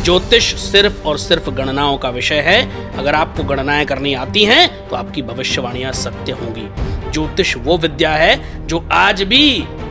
ज्योतिष सिर्फ और सिर्फ गणनाओं का विषय है। अगर आपको गणनाएं करनी आती हैं तो आपकी भविष्यवाणियां सत्य होंगी। ज्योतिष वो विद्या है जो आज भी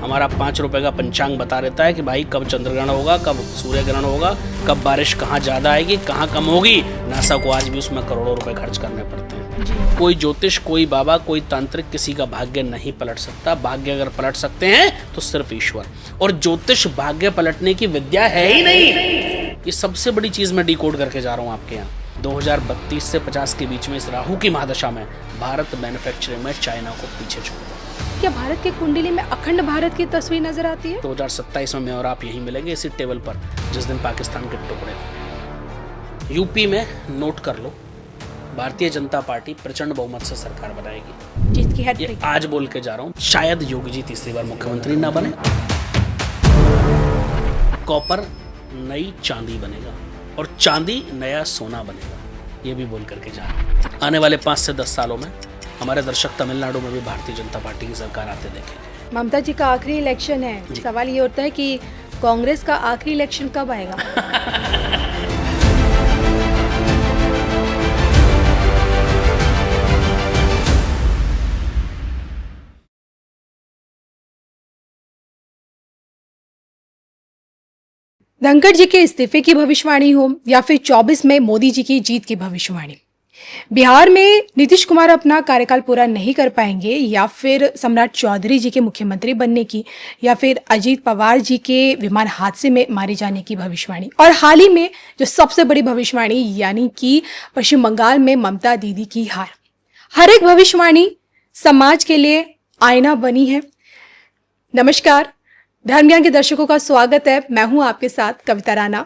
हमारा 5 रुपए का पंचांग बता देता है कि भाई कब चंद्रग्रहण होगा, कब सूर्य ग्रहण होगा, कब बारिश कहाँ ज्यादा आएगी, कहाँ कम होगी। नासा को आज भी उसमें करोड़ों रुपए खर्च करने पड़ते हैं। कोई ज्योतिष, कोई बाबा, कोई तांत्रिक किसी का भाग्य नहीं पलट सकता। भाग्य अगर पलट सकते हैं तो सिर्फ ईश्वर। और ज्योतिष भाग्य पलटने की विद्या है ही नहीं। ये सबसे बड़ी चीज मैं डिकोड करके जा रहा हूँ आपके यहाँ। 2032 से 50 के बीच में इस राहु की महादशा में भारत मैन्युफैक्चरिंग में चाइना को पीछे छोड़। क्या भारत के कुंडली में अखंड भारत की तस्वीर नजर आती है? 2027 में मैं और आप यहीं मिलेंगे इसी टेबल पर जिस दिन पाकिस्तान के टुकड़े होंगे। यूपी में नोट कर लो, भारतीय जनता पार्टी प्रचंड बहुमत से सरकार बनाएगी। जिसकी हद ये आज बोल के जा रहा हूँ। शायद योगी जी तीसरी बार मुख्यमंत्री ना बने। कॉपर नई चांदी बनेगा और चांदी नया सोना बनेगा। ये भी बोल करके जा रहा हूँ। आने वाले 5 से 10 सालों में हमारे दर्शक तमिलनाडु में भी भारतीय जनता पार्टी की सरकार आते देखेंगे। ममता जी का आखिरी इलेक्शन है। सवाल ये होता है कि कांग्रेस का आखिरी इलेक्शन कब आएगा? धनखड़ जी के इस्तीफे की भविष्यवाणी हो या फिर 24 में मोदी जी की जीत की भविष्यवाणी, बिहार में नीतीश कुमार अपना कार्यकाल पूरा नहीं कर पाएंगे या फिर सम्राट चौधरी जी के मुख्यमंत्री बनने की, या फिर अजीत पवार जी के विमान हादसे में मारे जाने की भविष्यवाणी, और हाल ही में जो सबसे बड़ी भविष्यवाणी यानी कि पश्चिम बंगाल में ममता दीदी की हार। हर एक भविष्यवाणी समाज के लिए आईना बनी है। नमस्कार, धर्म ज्ञान के दर्शकों का स्वागत है। मैं हूं आपके साथ कविता राणा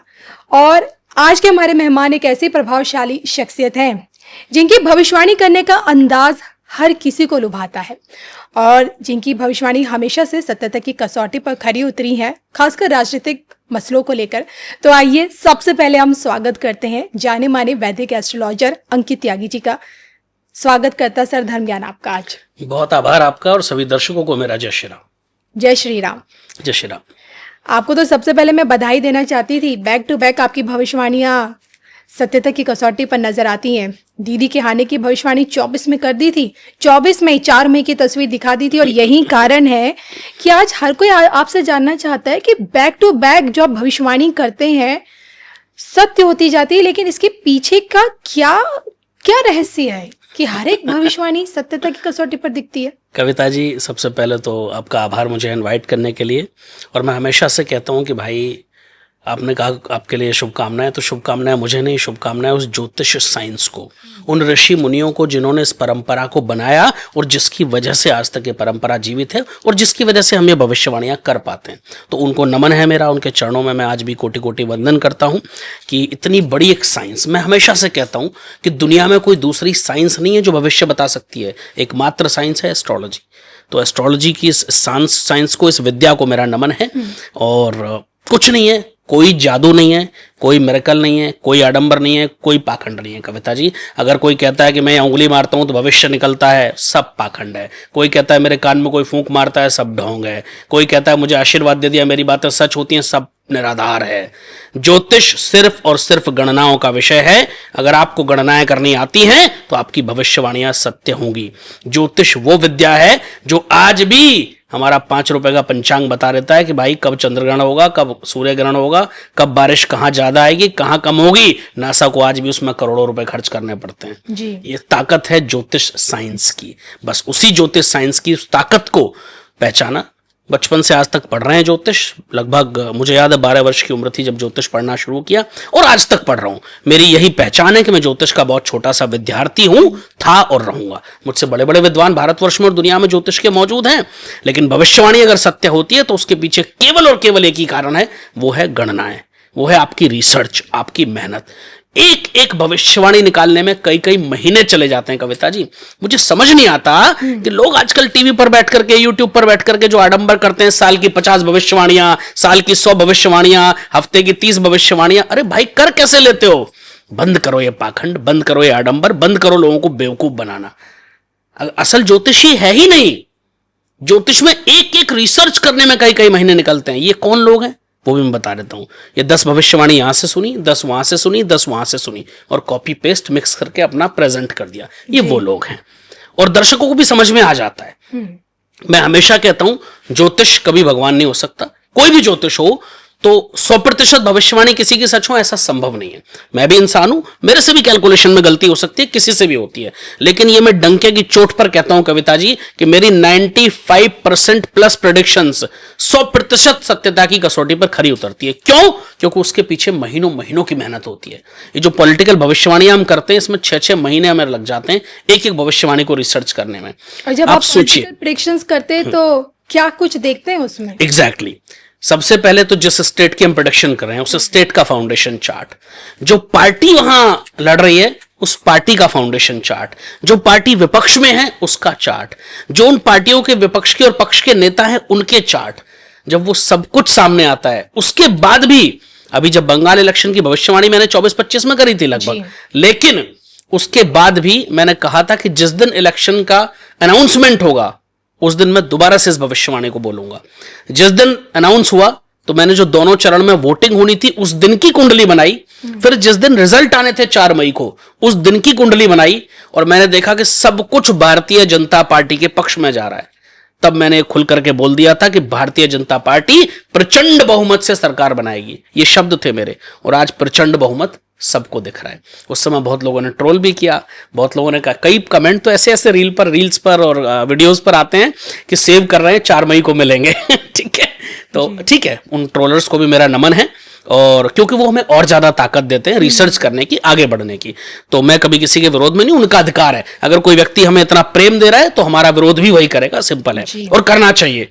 और आज के हमारे मेहमान एक ऐसी प्रभावशाली शख्सियत हैं जिनकी भविष्यवाणी करने का अंदाज हर किसी को लुभाता है और जिनकी भविष्यवाणी हमेशा से सत्यता की कसौटी पर खरी उतरी है, खासकर राजनीतिक मसलों को लेकर। तो आइए सबसे पहले हम स्वागत करते हैं जाने माने वैदिक एस्ट्रोलॉजर अंकित त्यागी जी का। स्वागत करता सर धर्म ज्ञान आपका आज। बहुत आभार आपका और सभी दर्शकों को मेरा जय श्री राम। जय श्री राम। जय श्री राम। आपको तो सबसे पहले मैं बधाई देना चाहती थी। बैक टू बैक आपकी भविष्यवाणियां सत्यता की कसौटी पर नजर आती हैं। दीदी के आने की भविष्यवाणी 24 में कर दी थी, 24 में 4 मई की तस्वीर दिखा दी थी और यही कारण है कि आज हर कोई आपसे जानना चाहता है कि बैक टू बैक जो आप भविष्यवाणी करते हैं सत्य होती जाती है, लेकिन इसके पीछे का क्या क्या रहस्य है कि हर एक भविष्यवाणी सत्यता की कसौटी पर दिखती है? कविता जी, सबसे पहले तो आपका आभार मुझे इनवाइट करने के लिए। और मैं हमेशा से कहता हूं कि भाई आपने कहा आपके लिए शुभकामनाएं, तो शुभकामनाएं मुझे नहीं, शुभकामनाएं उस ज्योतिष साइंस को, उन ऋषि मुनियों को जिन्होंने इस परंपरा को बनाया और जिसकी वजह से आज तक ये परंपरा जीवित है और जिसकी वजह से हम ये भविष्यवाणियां कर पाते हैं। तो उनको नमन है मेरा, उनके चरणों में मैं आज भी कोटि कोटि वंदन करता हूं कि इतनी बड़ी एक साइंस, मैं हमेशा से कहता हूं कि दुनिया में कोई दूसरी साइंस नहीं है जो भविष्य बता सकती है। एकमात्र साइंस है एस्ट्रोलॉजी। तो एस्ट्रोलॉजी की इस साइंस को, इस विद्या को मेरा नमन है। और कुछ नहीं है, कोई जादू नहीं है, कोई मिरेकल नहीं है, कोई आडंबर नहीं है, कोई पाखंड नहीं है। कविता जी, अगर कोई कहता है कि मैं उंगली मारता हूं तो भविष्य निकलता है, सब पाखंड है। कोई कहता है मेरे कान में कोई फूंक मारता है, सब ढोंग है। कोई कहता है मुझे आशीर्वाद दे दिया, मेरी बातें सच होती हैं, सब निराधार है। ज्योतिष सिर्फ और सिर्फ गणनाओं का विषय है। अगर आपको गणनाएं करनी आती हैं तो आपकी भविष्यवाणियां सत्य होंगी। ज्योतिष वो विद्या है जो आज भी हमारा 5 रुपए का पंचांग बता देता है कि भाई कब चंद्रग्रहण होगा, कब सूर्य ग्रहण होगा, कब बारिश कहाँ ज्यादा आएगी, कहाँ कम होगी। नासा को आज भी उसमें करोड़ों रुपए खर्च करने पड़ते हैं जी। ये ताकत है ज्योतिष साइंस की। बस उसी ज्योतिष साइंस की उस ताकत को पहचाना। बचपन से आज तक पढ़ रहे हैं ज्योतिष। लगभग मुझे याद है 12 वर्ष की उम्र थी जब ज्योतिष पढ़ना शुरू किया और आज तक पढ़ रहा हूं। मेरी यही पहचान है कि मैं ज्योतिष का बहुत छोटा सा विद्यार्थी हूं, था और रहूंगा। मुझसे बड़े बड़े विद्वान भारतवर्ष में और दुनिया में ज्योतिष के मौजूद हैं, लेकिन भविष्यवाणी अगर सत्य होती है तो उसके पीछे केवल और केवल एक ही कारण है, वो है गणनाएं, वो है आपकी रिसर्च, आपकी मेहनत। एक एक भविष्यवाणी निकालने में कई कई महीने चले जाते हैं। कविता जी, मुझे समझ नहीं आता कि लोग आजकल टीवी पर बैठ करके, यूट्यूब पर बैठ करके जो आडंबर करते हैं, साल की 50 भविष्यवाणियां, साल की 100 भविष्यवाणियां, हफ्ते की 30 भविष्यवाणियां। अरे भाई, कर कैसे लेते हो? बंद करो ये पाखंड, बंद करो ये आडंबर, बंद करो लोगों को बेवकूफ बनाना। असल ज्योतिषी है ही नहीं। ज्योतिष में एक एक रिसर्च करने में कई कई महीने निकलते हैं। ये कौन लोग हैं? वो भी मैं बता देता हूँ। ये 10 भविष्यवाणी यहाँ से सुनी, 10 वहां से सुनी, 10 वहां से सुनी और कॉपी पेस्ट मिक्स करके अपना प्रेजेंट कर दिया। ये वो लोग हैं और दर्शकों को भी समझ में आ जाता है। मैं हमेशा कहता हूं ज्योतिष कभी भगवान नहीं हो सकता। कोई भी ज्योतिष हो तो 100% भविष्यवाणी किसी की सच हो ऐसा संभव नहीं है। मैं भी इंसान हूं, मेरे से भी कैलकुलेशन में गलती हो सकती है, किसी से भी होती है, लेकिन ये मैं डंके की चोट पर कहता हूं कविता जी कि मेरी 95% प्लस प्रेडिक्शंस 100% सत्यता की कसौटी पर खरी उतरती है। क्यों? क्योंकि उसके पीछे महीनों महीनों की मेहनत होती है। ये जो पॉलिटिकल भविष्यवाणी हम करते हैं इसमें 6-6 महीने हमें लग जाते हैं एक एक भविष्यवाणी को रिसर्च करने में। और जब आप सोचिए प्रेडिक्शंस करते हैं तो क्या कुछ देखते हैं उसमें? एग्जैक्टली सबसे पहले तो जिस स्टेट की हम प्रोडक्शन कर रहे हैं उस स्टेट का फाउंडेशन चार्ट, जो पार्टी वहां लड़ रही है उस पार्टी का फाउंडेशन चार्ट, जो पार्टी विपक्ष में है उसका चार्ट, जो उन पार्टियों के विपक्ष के और पक्ष के नेता हैं उनके चार्ट, जब वो सब कुछ सामने आता है उसके बाद भी, अभी जब बंगाल इलेक्शन की भविष्यवाणी मैंने 24-25 में करी थी लगभग, लेकिन उसके बाद भी मैंने कहा था कि जिस दिन इलेक्शन का अनाउंसमेंट होगा उस दिन मैं दोबारा से इस भविष्यवाणी को बोलूंगा। जिस दिन अनाउंस हुआ तो मैंने जो दोनों चरण में वोटिंग होनी थी उस दिन की कुंडली बनाई, फिर जिस दिन रिजल्ट आने थे 4 मई को उस दिन की कुंडली बनाई और मैंने देखा कि सब कुछ भारतीय जनता पार्टी के पक्ष में जा रहा है। तब मैंने खुल करके बोल दिया था कि भारतीय जनता पार्टी प्रचंड बहुमत से सरकार बनाएगी, ये शब्द थे मेरे, और आज प्रचंड बहुमत सबको दिख रहा है। उस समय बहुत लोगों ने ट्रोल भी किया, बहुत लोगों ने कहा, कई कमेंट तो ऐसे ऐसे रील्स पर और वीडियोस पर आते हैं कि सेव कर रहे हैं 4 मई को मिलेंगे ठीक है, तो ठीक है, उन ट्रोलर्स को भी मेरा नमन है और क्योंकि वो हमें और ज्यादा ताकत देते हैं रिसर्च करने की, आगे बढ़ने की। तो मैं कभी किसी के विरोध में नहीं, उनका अधिकार है। अगर कोई व्यक्ति हमें इतना प्रेम दे रहा है तो हमारा विरोध भी वही करेगा, सिंपल है और करना चाहिए।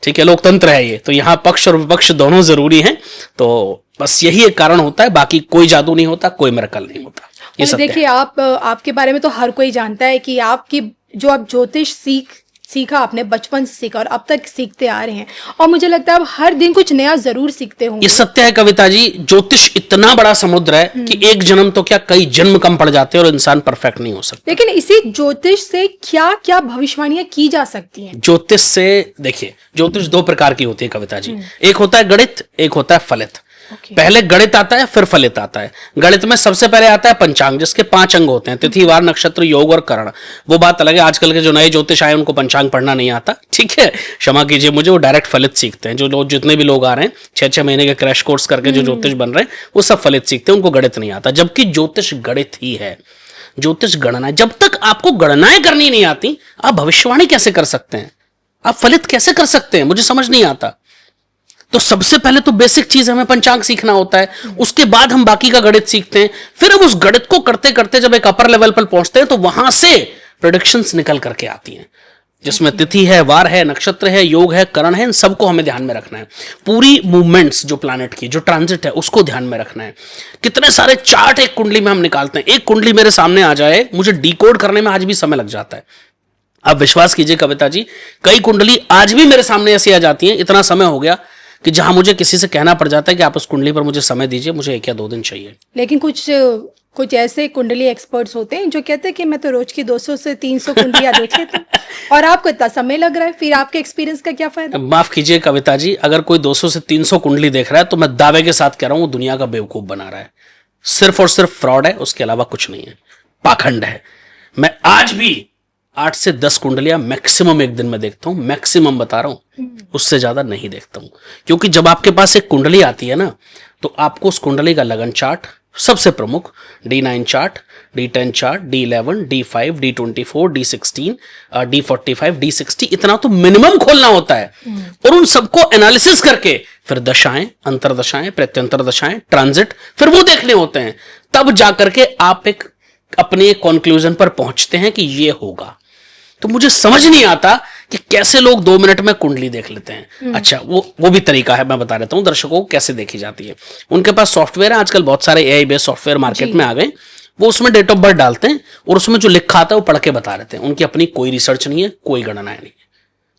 ठीक है, लोकतंत्र है ये, तो यहां पक्ष और विपक्ष दोनों जरूरी हैं। तो बस यही एक कारण होता है, बाकी कोई जादू नहीं होता, कोई मिरेकल नहीं होता। ये सत्य है। देखिए आपके बारे में तो हर कोई जानता है कि आपकी जो आप ज्योतिष सीखा आपने बचपन से सीखा और अब तक सीखते आ रहे हैं और मुझे लगता है आप हर दिन कुछ नया जरूर सीखते होंगे। ये सत्य है कविता जी, ज्योतिष इतना बड़ा समुद्र है कि एक जन्म तो क्या कई जन्म कम पड़ जाते हैं और इंसान परफेक्ट नहीं हो सकता। लेकिन इसी ज्योतिष से क्या क्या भविष्यवाणियां की जा सकती हैं? ज्योतिष से देखिए, ज्योतिष 2 प्रकार की होती है कविता जी, एक होता है गणित, एक होता है फलित। पहले गणित आता है फिर फलित आता है। गणित में सबसे पहले आता है पंचांग, जिसके 5 अंग होते हैं, तिथि, वार, नक्षत्र, योग और करण। वो बात अलग है, आजकल के जो नए ज्योतिष आए उनको पंचांग पढ़ना नहीं आता, ठीक है, क्षमा कीजिए मुझे, वो डायरेक्ट फलित सीखते हैं। जो लोग, जितने भी लोग आ रहे हैं 6-6 महीने के क्रैश कोर्स करके जो ज्योतिष बन रहे हैं वो सब फलित सीखते हैं, उनको गणित नहीं आता। जबकि ज्योतिष गणित ही है, ज्योतिष गणना है। जब तक आपको गणनाएं करनी नहीं आती आप भविष्यवाणी कैसे कर सकते हैं, आप फलित कैसे कर सकते हैं, मुझे समझ नहीं आता। तो सबसे पहले तो बेसिक चीज हमें पंचांग सीखना होता है, उसके बाद हम बाकी का गणित सीखते हैं। फिर हम उस गणित को करते करते जब एक अपर लेवल पर पहुंचते हैं तो वहां से प्रेडिक्शंस निकल करके आती हैं, जिसमें तिथि है, वार है, नक्षत्र है, योग है, करण है, इन सबको हमें ध्यान में रखना है। पूरी मूवमेंट्स जो प्लैनेट की, जो ट्रांजिट है, उसको ध्यान में रखना है। कितने सारे चार्ट एक कुंडली में हम निकालते हैं, एक कुंडली मेरे सामने आ जाए मुझे डिकोड करने में आज भी समय लग जाता है। आप विश्वास कीजिए कविता जी, कई कुंडली आज भी मेरे सामने ऐसी आ जाती हैं, इतना समय हो गया कि जहां मुझे किसी से कहना पड़ जाता है कि आप उस कुंडली पर मुझे समय दीजिए, मुझे 1 या 2 दिन चाहिए। लेकिन कुछ ऐसे कुंडली एक्सपर्ट्स होते हैं जो कहते हैं कि मैं तो रोज की 200 से 300 कुंडलियां देख लेता हूं और आपको इतना समय लग रहा है, फिर आपके एक्सपीरियंस का क्या फायदा? माफ कीजिए कविता जी, अगर कोई 200 से 300 कुंडली देख रहा है तो मैं दावे के साथ कह रहा हूं वो दुनिया का बेवकूफ बना रहा है, सिर्फ और सिर्फ फ्रॉड है, उसके अलावा कुछ नहीं है, पाखंड है। मैं आज भी 8 से 10 कुंडलियां मैक्सिमम एक दिन में देखता हूं, मैक्सिमम बता रहा हूं, उससे ज्यादा नहीं देखता हूं। क्योंकि जब आपके पास एक कुंडली आती है ना तो आपको उस कुंडली का लगन चार्ट, सबसे प्रमुख D9 chart, D10 chart, D11, D5, D24, D16, D45, D60, इतना तो मिनिमम खोलना होता है और उन सबको एनालिसिस करके फिर दशाएं, अंतरदशाएं, प्रत्यंतर दशाएं, ट्रांजिट, फिर वो देखने होते हैं। तब जाकर के आप एक अपने कंक्लूजन पर पहुंचते हैं कि ये होगा। तो मुझे समझ नहीं आता कि कैसे लोग 2 मिनट में कुंडली देख लेते हैं। अच्छा, वो भी तरीका है, मैं बता देता हूं दर्शकों को कैसे देखी जाती है। उनके पास सॉफ्टवेयर है, आजकल बहुत सारे AI बेस्ड सॉफ्टवेयर मार्केट में आ गए, वो उसमें डेट ऑफ बर्थ डालते हैं और उसमें जो लिखा आता है वो पढ़ के बता देते हैं। उनकी अपनी कोई रिसर्च नहीं है, कोई गणनाएं नहीं है।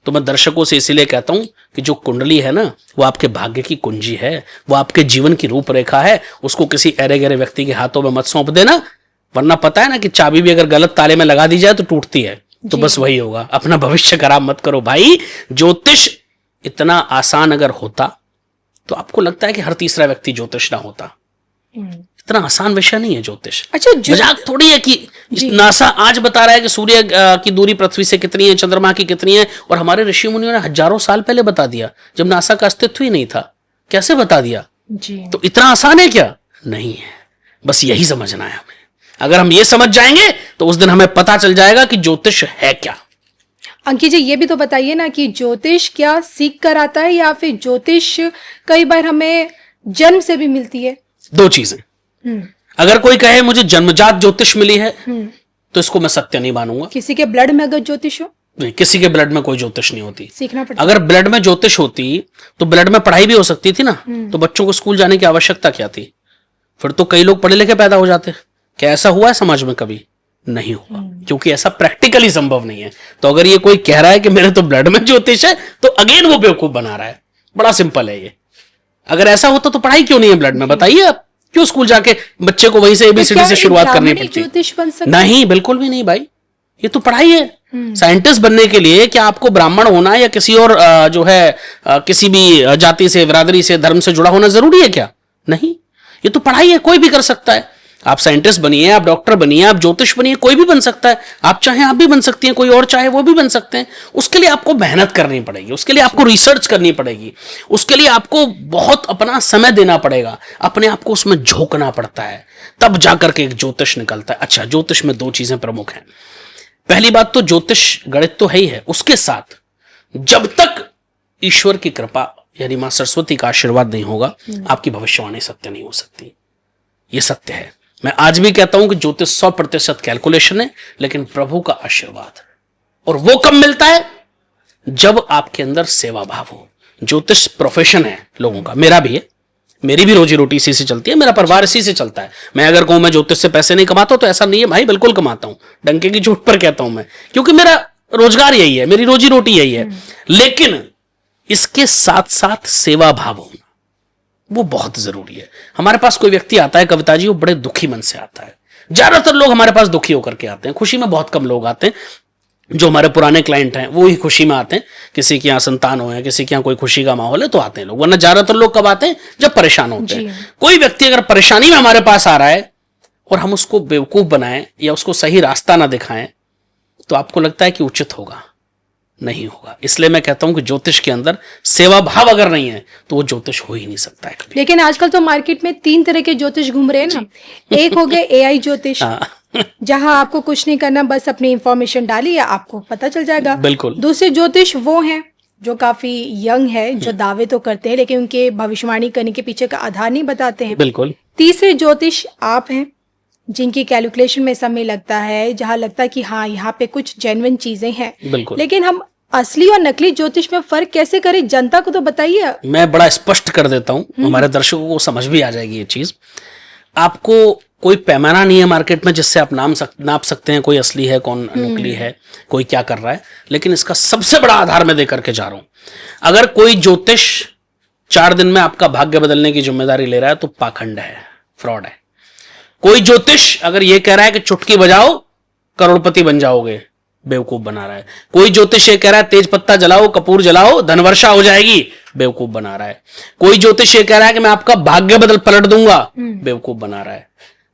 तो मैं दर्शकों से इसीलिए कहता हूं कि जो कुंडली है ना वो आपके भाग्य की कुंजी है, वो आपके जीवन की रूपरेखा है। उसको किसी अरे गहरे व्यक्ति के हाथों में मत सौंप देना, वरना पता है ना कि चाबी भी अगर गलत ताले में लगा दी जाए तो टूटती है। तो बस वही होगा, अपना भविष्य खराब मत करो भाई। ज्योतिष इतना आसान अगर होता तो आपको लगता है कि हर तीसरा व्यक्ति ज्योतिष ना होता। इतना आसान विषय नहीं है ज्योतिष। अच्छा, मजाक थोड़ी है कि नासा आज बता रहा है कि सूर्य की दूरी पृथ्वी से कितनी है, चंद्रमा की कितनी है, और हमारे ऋषि मुनियों ने हजारों साल पहले बता दिया जब नासा का अस्तित्व ही नहीं था। कैसे बता दिया जी। तो इतना आसान है क्या? नहीं है। बस यही समझना है हमें। अगर हम ये समझ जाएंगे तो उस दिन हमें पता चल जाएगा कि ज्योतिष है क्या। अंकित जी, ये भी तो बताइए ना कि ज्योतिष क्या सीख कर आता है या फिर ज्योतिष कई बार हमें जन्म से भी मिलती है? दो चीजें। अगर कोई कहे मुझे जन्मजात ज्योतिष मिली है तो इसको मैं सत्य नहीं मानूंगा। किसी के ब्लड में अगर ज्योतिष हो? नहीं, किसी के ब्लड में कोई ज्योतिष नहीं होती। सीखना पड़ता। अगर ब्लड में ज्योतिष होती तो ब्लड में पढ़ाई भी हो सकती थी ना, तो बच्चों को स्कूल जाने की आवश्यकता क्या थी? फिर तो कई लोग पढ़े लिखे पैदा हो जाते। क्या ऐसा हुआ है समाज में? कभी नहीं हुआ, क्योंकि ऐसा प्रैक्टिकली संभव नहीं है। तो अगर ये कोई कह रहा है कि मेरे तो ब्लड में ज्योतिष है, तो अगेन वो बेवकूफ बना रहा है। बड़ा सिंपल है ये। अगर ऐसा होता तो पढ़ाई क्यों नहीं है ब्लड में? बताइए आप, क्यों स्कूल जाके बच्चे को वहीं से एबीसीडी से शुरुआत करनी पड़ती? ज्योतिष बन सकता? नहीं, बिल्कुल भी नहीं भाई, ये तो पढ़ाई है। साइंटिस्ट बनने के लिए क्या आपको ब्राह्मण होना या किसी और जो है किसी भी जाति से, बिरादरी से, धर्म से जुड़ा होना जरूरी है क्या? नहीं, ये तो पढ़ाई है, कोई भी कर सकता है। आप साइंटिस्ट बनिए, आप डॉक्टर बनिए, आप ज्योतिष बनिए, कोई भी बन सकता है। आप चाहें आप भी बन सकती हैं, कोई और चाहे वो भी बन सकते हैं। उसके लिए आपको मेहनत करनी पड़ेगी, उसके लिए आपको रिसर्च करनी पड़ेगी, उसके लिए आपको बहुत अपना समय देना पड़ेगा, अपने आप को उसमें झोंकना पड़ता है, तब जाकर के एक ज्योतिष निकलता है। अच्छा, ज्योतिष में दो चीजें प्रमुख हैं। पहली बात तो ज्योतिष गणित तो है ही है, उसके साथ जब तक ईश्वर की कृपा यानी मां सरस्वती का आशीर्वाद नहीं होगा, आपकी भविष्यवाणी सत्य नहीं हो सकती। यह सत्य है। मैं आज भी कहता हूं कि ज्योतिष 100% कैलकुलेशन है, लेकिन प्रभु का आशीर्वाद। और वो कब मिलता है? जब आपके अंदर सेवा भाव हो। ज्योतिष प्रोफेशन है लोगों का, मेरा भी है, मेरी भी रोजी रोटी इसी से चलती है, मेरा परिवार इसी से चलता है। मैं अगर कहूं मैं ज्योतिष से पैसे नहीं कमाता तो ऐसा नहीं है भाई, बिल्कुल कमाता हूं, डंके की चोट पर कहता हूं मैं, क्योंकि मेरा रोजगार यही है, मेरी रोजी रोटी यही है। लेकिन इसके साथ साथ सेवा भाव होना वो बहुत जरूरी है। हमारे पास कोई व्यक्ति आता है कविता जी, वो बड़े दुखी मन से आता है। ज्यादातर लोग हमारे पास दुखी होकर के आते हैं, खुशी में बहुत कम लोग आते हैं। जो हमारे पुराने क्लाइंट हैं वो ही खुशी में आते हैं। किसी के यहाँ संतान हो या किसी के यहाँ कोई खुशी का माहौल है तो आते हैं लोग, वरना ज्यादातर लोग कब आते हैं? जब परेशान होते हैं। कोई व्यक्ति अगर परेशानी में हमारे पास आ रहा है और हम उसको बेवकूफ बनाएं या उसको सही रास्ता ना दिखाएं, तो आपको लगता है कि उचित होगा? नहीं होगा। इसलिए मैं कहता हूं कि ज्योतिष के अंदर सेवा भाव अगर नहीं है तो वो ज्योतिष हो ही नहीं सकता है कभी। लेकिन आजकल तो मार्केट में 3 तरह के ज्योतिष घूम रहे हैं ना। एक हो गए एआई ज्योतिष, जहां आपको कुछ नहीं करना, बस अपनी इंफॉर्मेशन डालिए, आपको पता चल जाएगा। बिल्कुल। दूसरे ज्योतिष वो हैं जो काफी यंग है, जो दावे तो करते हैं लेकिन उनके भविष्यवाणी करने के पीछे का आधार नहीं बताते हैं। बिल्कुल। तीसरे ज्योतिष आप हैं, जिनकी कैलकुलेशन में समय लगता है, जहां लगता है कि हाँ यहाँ पे कुछ जेन्युइन चीजें हैं। बिल्कुल। लेकिन हम असली और नकली ज्योतिष में फर्क कैसे करें? जनता को तो बताइए। मैं बड़ा स्पष्ट कर देता हूं, हमारे दर्शकों को समझ भी आ जाएगी ये चीज। आपको कोई पैमाना नहीं है मार्केट में जिससे आप नाप सकते हैं कोई असली है, कौन नकली है, कोई क्या कर रहा है। लेकिन इसका सबसे बड़ा आधार मैं देकर के जा रहा हूं। अगर कोई ज्योतिष 4 दिन में आपका भाग्य बदलने की जिम्मेदारी ले रहा है तो पाखंड है, फ्रॉड है। कोई ज्योतिष अगर ये कह रहा है कि चुटकी बजाओ करोड़पति बन जाओगे, बेवकूफ बना रहा है। कोई ज्योतिष ये कह रहा है तेज पत्ता जलाओ, कपूर जलाओ, धनवर्षा हो जाएगी, बेवकूफ बना रहा है। कोई ज्योतिष ये कह रहा है कि मैं आपका भाग्य पलट दूंगा, बेवकूफ बना रहा है।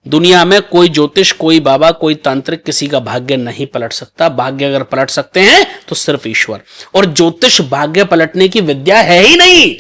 दुनिया में कोई ज्योतिष, कोई बाबा, कोई तांत्रिक किसी का भाग्य नहीं पलट सकता। भाग्य अगर पलट सकते हैं तो सिर्फ ईश्वर। और ज्योतिष भाग्य पलटने की विद्या है ही नहीं।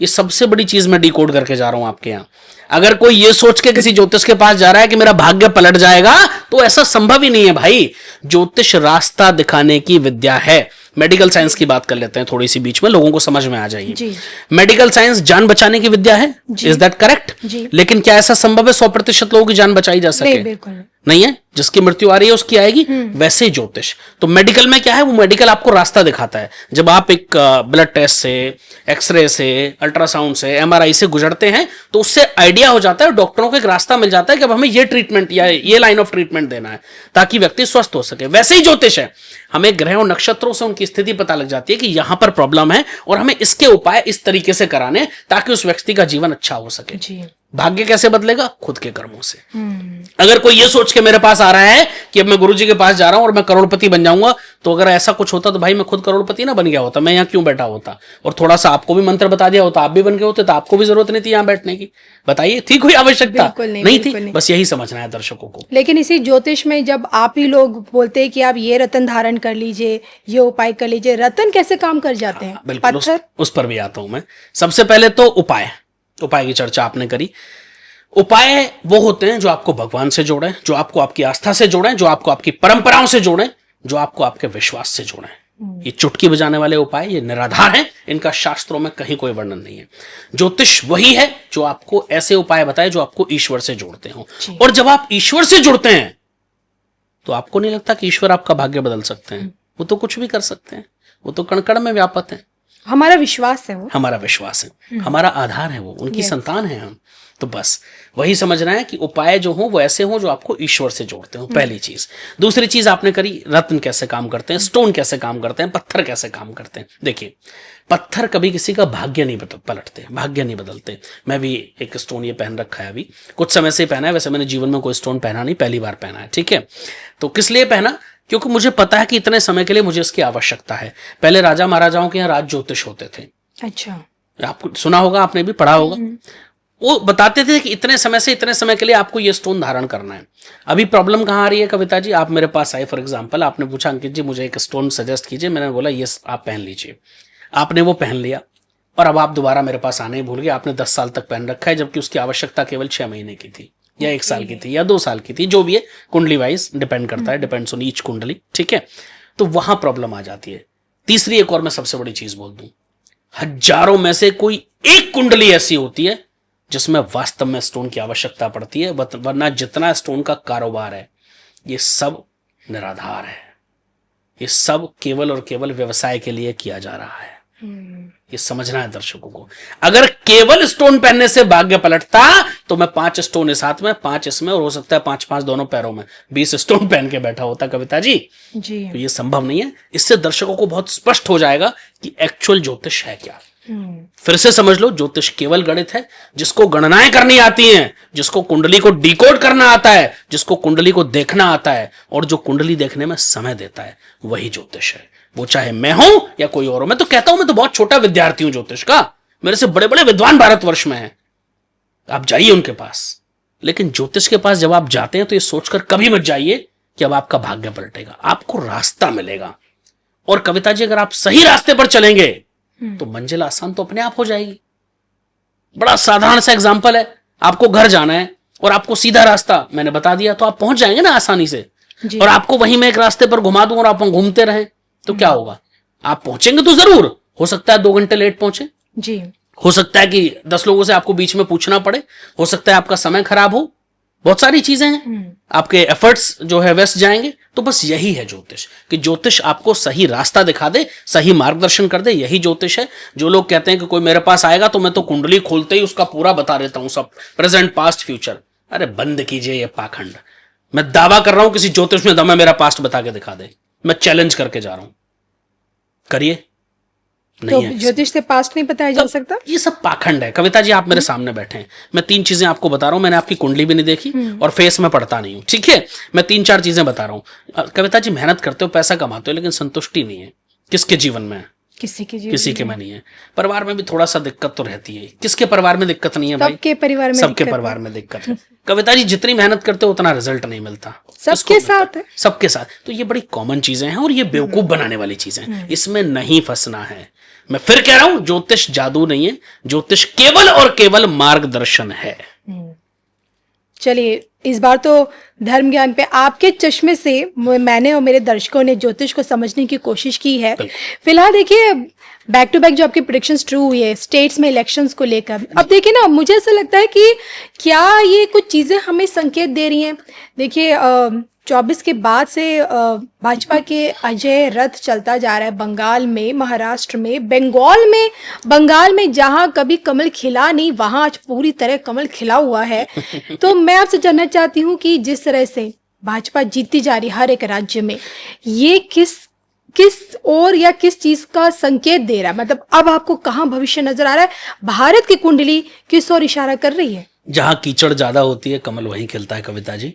ये सबसे बड़ी चीज मैं डिकोड करके जा रहा हूं आपके यहां। अगर कोई ये सोच के किसी ज्योतिष के पास जा रहा है कि मेरा भाग्य पलट जाएगा, तो ऐसा संभव ही नहीं है भाई। ज्योतिष रास्ता दिखाने की विद्या है। मेडिकल साइंस की बात कर लेते हैं थोड़ी सी बीच में, लोगों को समझ में आ जाएगी। मेडिकल साइंस जान बचाने की विद्या है, इज दैट करेक्ट? लेकिन क्या ऐसा संभव है 100% लोगों की जान बचाई जा सके? बिल्कुल नहीं है। जिसकी मृत्यु आ रही है उसकी आएगी। वैसे ही ज्योतिष तो मेडिकल में क्या है, वो मेडिकल आपको रास्ता दिखाता है। जब आप एक ब्लड टेस्ट से, एक्सरे से, अल्ट्रासाउंड से, एमआरआई से गुजरते हैं तो उससे आइडिया हो जाता है, डॉक्टरों को एक रास्ता मिल जाता है कि अब हमें ये ट्रीटमेंट या ये लाइन ऑफ ट्रीटमेंट देना है ताकि व्यक्ति स्वस्थ हो सके। वैसे ही ज्योतिष है, हमें ग्रह और नक्षत्रों से उनकी स्थिति पता लग जाती है कि यहां पर प्रॉब्लम है और हमें इसके उपाय इस तरीके से कराने ताकि उस व्यक्ति का जीवन अच्छा हो सके। भाग्य कैसे बदलेगा? खुद के कर्मों से। अगर कोई ये सोच के मेरे पास आ रहा है कि अब मैं गुरुजी के पास जा रहा हूं और मैं करोड़पति बन जाऊंगा, तो अगर ऐसा कुछ होता तो भाई मैं खुद करोड़पति ना बन गया होता, मैं यहां क्यों बैठा होता? और थोड़ा सा आपको भी मंत्र बता दिया होता, आप भी बन गए होते, तो आपको भी जरूरत नहीं थी यहां बैठने की। बताइए, थी कोई आवश्यकता? नहीं थी। बस यही समझना है दर्शकों को। लेकिन इसी ज्योतिष में जब आप ही लोग बोलते हैं कि आप ये रत्न धारण कर लीजिए, ये उपाय कर लीजिए, रत्न कैसे काम कर जाते हैं? बिल्कुल, उस पर भी आता हूं मैं। सबसे पहले तो उपाय की चर्चा आपने करी। उपाय वो होते हैं जो आपको भगवान से जोड़ें, जो आपको आपकी आस्था से जोड़ें, जो आपको आपकी परंपराओं से जोड़ें, जो आपको आपके विश्वास से जोड़ें। ये चुटकी बजाने वाले उपाय, ये निराधार हैं, इनका शास्त्रों में कहीं कोई वर्णन नहीं है। ज्योतिष वही है जो आपको ऐसे उपाय बताए जो आपको ईश्वर से जोड़ते हो। और जब आप ईश्वर से जुड़ते हैं तो आपको नहीं लगता कि ईश्वर आपका भाग्य बदल सकते हैं। वो तो कुछ भी कर सकते हैं, वो तो कण कण में व्यापक है। हमारा विश्वास है, वो हमारा विश्वास है, हमारा आधार है, वो उनकी संतान है हम। तो बस वही समझना है कि उपाय जो हो वो ऐसे हो जो आपको ईश्वर से जोड़ते हो, पहली चीज। दूसरी चीज आपने करी, रत्न कैसे काम करते हैं, स्टोन कैसे काम करते हैं, पत्थर कैसे काम करते हैं। देखिए, पत्थर कभी किसी का भाग्य नहीं पलटते, भाग्य नहीं बदलते। मैं भी एक स्टोन ये पहन रखा है, अभी कुछ समय से पहना है। वैसे मैंने जीवन में कोई स्टोन पहना नहीं, पहली बार पहना है, ठीक है। तो किस लिए पहना? क्योंकि मुझे पता है कि इतने समय के लिए मुझे इसकी आवश्यकता है। पहले राजा महाराजाओं के यहाँ राज ज्योतिष होते थे। अच्छा, आपको सुना होगा, आपने भी पढ़ा होगा। वो बताते थे कि इतने समय से इतने समय के लिए आपको ये स्टोन धारण करना है। अभी प्रॉब्लम कहाँ आ रही है कविता जी? आप मेरे पास आए, फॉर एग्जांपल आपने पूछा अंकित जी मुझे एक स्टोन सजेस्ट कीजिए, मैंने बोला ये आप पहन लीजिए। आपने वो पहन लिया और अब आप दोबारा मेरे पास आने ही भूल गए। आपने 10 साल तक पहन रखा है, जबकि उसकी आवश्यकता केवल 6 महीने की थी, या 1 साल की थी, या 2 साल की थी, जो भी है, कुंडली वाइज डिपेंड करता है, डिपेंड्स ऑन ईच कुंडली, ठीक है। तो वहां प्रॉब्लम आ जाती है। तीसरी एक और मैं सबसे बड़ी चीज बोल दूं, हजारों में से कोई एक कुंडली ऐसी होती है जिसमें वास्तव में स्टोन की आवश्यकता पड़ती है, वरना जितना स्टोन का कारोबार है ये सब निराधार है। ये सब केवल और केवल व्यवसाय के लिए किया जा रहा है। ये समझना है दर्शकों को। अगर केवल स्टोन पहनने से भाग्य पलटता तो मैं 5 स्टोन इस हाथ में, 5 इसमें, और हो सकता है 5-5 दोनों पैरों में 20 स्टोन पहन के बैठा होता कविता जी। तो ये संभव नहीं है। इससे दर्शकों को बहुत स्पष्ट हो जाएगा कि एक्चुअल ज्योतिष है क्या। फिर से समझ लो, ज्योतिष केवल गणित है। जिसको गणनाएं करनी आती हैं, जिसको कुंडली को डिकोड करना आता है, जिसको कुंडली को देखना आता है, और जो कुंडली देखने में समय देता है, वही ज्योतिष है। वो चाहे मैं हूं या कोई और हो। मैं तो कहता हूं मैं तो बहुत छोटा विद्यार्थी हूं ज्योतिष का, मेरे से बड़े बड़े विद्वान भारतवर्ष में हैं, आप जाइए उनके पास। लेकिन ज्योतिष के पास जब आप जाते हैं तो ये सोचकर कभी मत जाइए कि अब आपका भाग्य पलटेगा। आपको रास्ता मिलेगा। और कविता जी, अगर आप सही रास्ते पर चलेंगे तो मंजिल आसान तो अपने आप हो जाएगी। बड़ा साधारण सा एग्जांपल है, आपको घर जाना है और आपको सीधा रास्ता मैंने बता दिया तो आप पहुंच जाएंगे ना आसानी से। और आपको वहीं मैं एक रास्ते पर घुमा दूं और आप घूमते रहें तो क्या होगा? आप पहुंचेंगे तो जरूर, हो सकता है 2 घंटे लेट पहुंचे जी, हो सकता है कि 10 लोगों से आपको बीच में पूछना पड़े, हो सकता है आपका समय खराब हो, बहुत सारी चीजें हैं, आपके एफर्ट्स जो है वेस्ट जाएंगे। तो बस यही है ज्योतिष, कि ज्योतिष आपको सही रास्ता दिखा दे, सही मार्गदर्शन कर दे, यही ज्योतिष है। जो लोग कहते हैं कि कोई मेरे पास आएगा तो मैं तो कुंडली खोलते ही उसका पूरा बता देता हूं, सब प्रेजेंट पास्ट फ्यूचर, अरे बंद कीजिए ये पाखंड। मैं दावा कर रहा हूं किसी ज्योतिष में दम है मेरा पास्ट बता के दिखा दे, मैं चैलेंज करके जा रहा हूं, करिए। तो ज्योतिष से पास्ट नहीं बताया जा सकता? ये सब पाखंड है कविता जी। आप मेरे सामने बैठे हैं, मैं 3 चीजें आपको बता रहा हूं। मैंने आपकी कुंडली भी नहीं देखी और फेस में पढ़ता नहीं हूं, ठीक है। मैं 3-4 चीजें बता रहा हूं। कविता जी, मेहनत करते हो, पैसा कमाते हो, लेकिन संतुष्टि नहीं है। किसके जीवन में? किसी के में नहीं है। परिवार में भी थोड़ा सा दिक्कत तो रहती है। किसके परिवार में दिक्कत नहीं है भाई? सबके परिवार में दिक्कत है। कविता जी, जितनी मेहनत करते हो उतना रिजल्ट नहीं मिलता। सबके साथ। तो ये बड़ी कॉमन चीजें हैं और ये बेवकूफ बनाने वाली चीजें हैं, इसमें नहीं फंसना है। मैं फिर कह रहा हूं, ज्योतिष जादू नहीं है, ज्योतिष केवल और केवल मार्गदर्शन है। चलिए, इस बार तो धर्म ज्ञान पे आपके चश्मे से मैंने और मेरे दर्शकों ने ज्योतिष को समझने की कोशिश की है। फिलहाल देखिए, बैक टू बैक जो आपकी प्रेडिक्शंस ट्रू हुई है स्टेट्स में इलेक्शंस को लेकर, अब देखिए ना, मुझे ऐसा लगता है कि क्या ये कुछ चीजें हमें संकेत दे रही हैं। देखिए, 24 के बाद से भाजपा के अजय रथ चलता जा रहा है बंगाल में, महाराष्ट्र में, बंगाल में जहां कभी कमल खिला नहीं वहां आज पूरी तरह कमल खिला हुआ है। तो मैं आपसे जानना चाहती हूं कि जिस तरह से भाजपा जीतती जा रही हर एक राज्य में, ये किस और या किस चीज का संकेत दे रहा है? मतलब अब आपको कहां भविष्य नजर आ रहा है? भारत की कुंडली किस ओर इशारा कर रही है? जहां कीचड़ ज्यादा होती है कमल वहीं खिलता है कविता जी।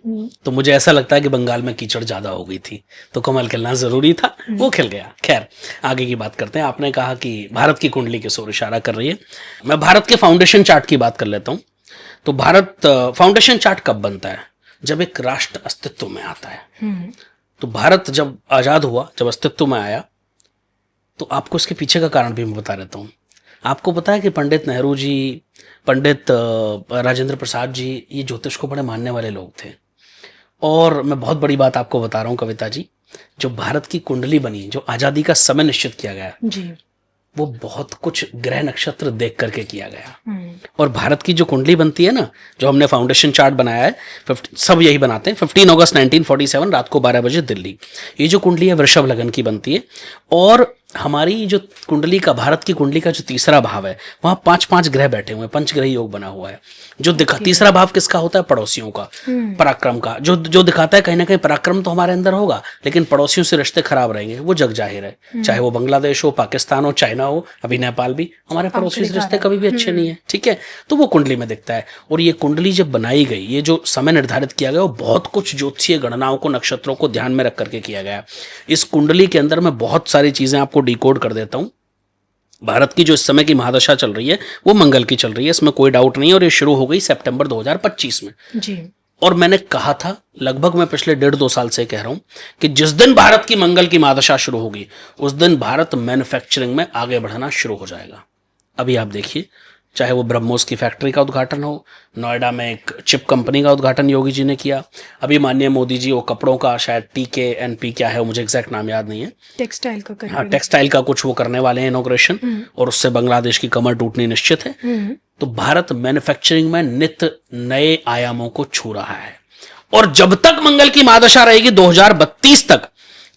तो मुझे ऐसा लगता है कि बंगाल में कीचड़ ज्यादा हो गई थी तो कमल खिलना जरूरी था, वो खिल गया। खैर आगे की बात करते हैं। आपने कहा कि भारत की कुंडली की ओर इशारा कर रही है। मैं भारत के फाउंडेशन चार्ट की बात कर लेता हूं। तो भारत फाउंडेशन चार्ट कब बनता है? जब एक राष्ट्र अस्तित्व में आता है। तो भारत जब आजाद हुआ, जब अस्तित्व में आया, तो आपको इसके पीछे का कारण भी मैं बता देता हूं। आपको पता है कि पंडित नेहरू जी, पंडित राजेंद्र प्रसाद जी, ये ज्योतिष को बड़े मानने वाले लोग थे। और मैं बहुत बड़ी बात आपको बता रहा हूं कविता जी, जो भारत की कुंडली बनी, जो आजादी का समय निश्चित किया गया जी, वो बहुत कुछ ग्रह नक्षत्र देख करके किया गया। और भारत की जो कुंडली बनती है ना, जो हमने फाउंडेशन चार्ट बनाया है, सब यही बनाते हैं। 15 अगस्त 1947 रात को 12 बजे दिल्ली, ये जो कुंडली है वृषभ लगन की बनती है। और हमारी जो कुंडली का, भारत की कुंडली का जो तीसरा भाव है, वहां 5-5 ग्रह बैठे हुए हैं, पंचग्रही योग बना हुआ है। जो तीसरा भाव किसका होता है? पड़ोसियों का, पराक्रम का, जो दिखाता है कहीं ना कहीं पराक्रम तो हमारे अंदर होगा, लेकिन पड़ोसियों से रिश्ते खराब रहेंगे, वो जग जाहिर है। चाहे वो बांग्लादेश हो, पाकिस्तान हो, चाइना हो, अभी नेपाल भी, हमारे पड़ोसी से रिश्ते कभी भी अच्छे नहीं है। ठीक है, तो वो कुंडली में दिखता है। और ये कुंडली जब बनाई गई, ये जो समय निर्धारित किया गया, वो बहुत कुछ ज्योतिषीय गणनाओं को, नक्षत्रों को ध्यान में रख करके किया गया। इस कुंडली के अंदर मैं बहुत सारी चीजें आपको डिकोड कर देता हूं। भारत की जो इस समय की महादशा चल रही है वो मंगल की चल रही है, इसमें कोई डाउट नहीं है। और ये शुरू हो गई सितंबर 2025 में जी। और मैंने कहा था, लगभग मैं पिछले 1.5-2 साल से कह रहा हूं कि जिस दिन भारत की मंगल की महादशा शुरू होगी, उस दिन भारत मैन्युफैक्चरिंग में आगे बढ़ना शुरू हो जाएगा। अभी आप देखिए, चाहे वो ब्रह्मोस की फैक्ट्री का उद्घाटन हो, नोएडा में एक चिप कंपनी का उद्घाटन योगी जी ने किया, अभी माननीय मोदी जी वो कपड़ों का, शायद TKNP क्या है वो मुझे एग्जैक्ट नाम याद नहीं है, टेक्सटाइल का हाँ टेक्सटाइल का कुछ वो करने वाले हैं इनॉग्रेशन, और उससे बांग्लादेश की कमर टूटनी निश्चित है। तो भारत मैन्युफैक्चरिंग में नित्य नए आयामों को छू रहा है। और जब तक मंगल की महादशा रहेगी 2032 तक,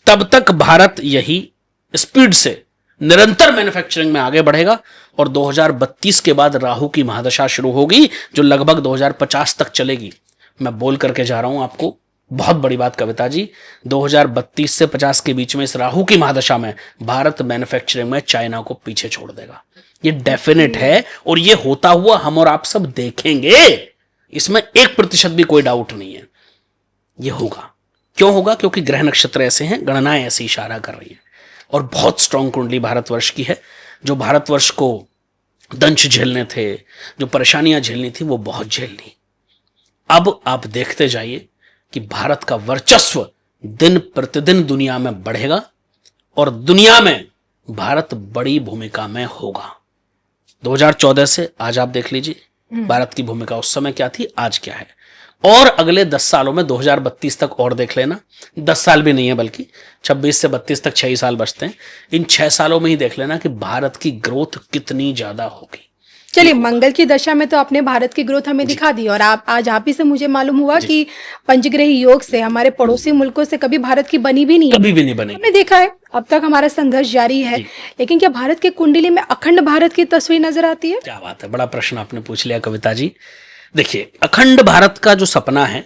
तब तक भारत यही स्पीड से निरंतर मैन्युफैक्चरिंग में आगे बढ़ेगा। और 2032 के बाद राहु की महादशा शुरू होगी, जो लगभग 2050 तक चलेगी। मैं बोल करके जा रहा हूं आपको, बहुत बड़ी बात कविता जी, 2032 से 50 के बीच में इस राहु की महादशा में भारत मैन्युफैक्चरिंग में चाइना को पीछे छोड़ देगा। ये डेफिनेट है और ये होता हुआ हम और आप सब देखेंगे, इसमें 1% भी कोई डाउट नहीं है। ये होगा। क्यों होगा? क्योंकि ग्रह नक्षत्र ऐसे हैं, गणनाएं ऐसी इशारा कर रही है। और बहुत स्ट्रांग कुंडली भारतवर्ष की है। जो भारतवर्ष को दंश झेलने थे, जो परेशानियां झेलनी थी, वो बहुत झेल ली। अब आप देखते जाइए कि भारत का वर्चस्व दिन प्रतिदिन दुनिया में बढ़ेगा और दुनिया में भारत बड़ी भूमिका में होगा। 2014 से आज आप देख लीजिए भारत की भूमिका उस समय क्या थी, आज क्या है। और अगले 10 सालों में 2032 तक और देख लेना, 10 साल भी नहीं है बल्कि 26 से 32 तक 6 साल बचते हैं। इन 6 सालों में ही देख लेना कि भारत की ग्रोथ कितनी ज्यादा होगी। चलिए, मंगल की दशा में तो आपने भारत की ग्रोथ हमें दिखा दी, और आज आप ही से मुझे मालूम हुआ कि पंचग्रही योग से हमारे पड़ोसी मुल्कों से कभी भारत की बनी भी नहीं, कभी भी नहीं बनी। हमने देखा है अब तक हमारा संघर्ष जारी है, लेकिन क्या भारत की कुंडली में अखंड भारत की तस्वीर नजर आती है? क्या बात है, बड़ा प्रश्न आपने पूछ लिया कविता जी। देखिए, अखंड भारत का जो सपना है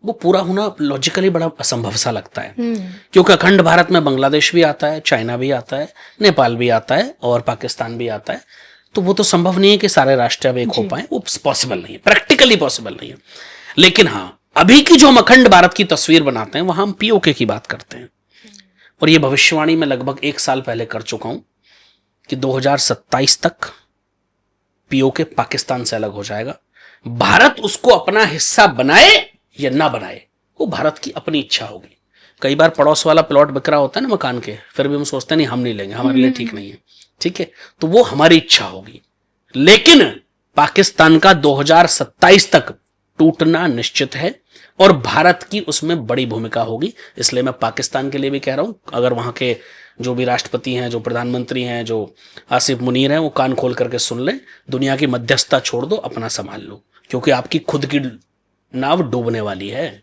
वो पूरा होना लॉजिकली बड़ा असंभव सा लगता है, क्योंकि अखंड भारत में बांग्लादेश भी आता है, चाइना भी आता है, नेपाल भी आता है और पाकिस्तान भी आता है। तो वो तो संभव नहीं है कि सारे राष्ट्र अब एक हो पाए, वो पॉसिबल नहीं है, प्रैक्टिकली पॉसिबल नहीं है। लेकिन हाँ, अभी की जो हम अखंड भारत की तस्वीर बनाते हैं वहां हम POK की बात करते हैं। और ये भविष्यवाणी मैं लगभग 1 साल पहले कर चुका हूं कि 2027 तक POK पाकिस्तान से अलग हो जाएगा। भारत उसको अपना हिस्सा बनाए या ना बनाए, वो भारत की अपनी इच्छा होगी। कई बार पड़ोस वाला प्लॉट बिक रहा होता है ना मकान के, फिर भी हम सोचते नहीं, हम नहीं लेंगे, हमारे लिए ठीक नहीं है। ठीक है, तो वो हमारी इच्छा होगी। लेकिन पाकिस्तान का 2027 तक टूटना निश्चित है और भारत की उसमें बड़ी भूमिका होगी। इसलिए मैं पाकिस्तान के लिए भी कह रहा हूं, अगर वहां के जो भी राष्ट्रपति हैं, जो प्रधानमंत्री हैं, जो आसिफ मुनीर हैं, वो कान खोल करके सुन लें, दुनिया की मध्यस्थता छोड़ दो, अपना संभाल लो, क्योंकि आपकी खुद की नाव डूबने वाली है।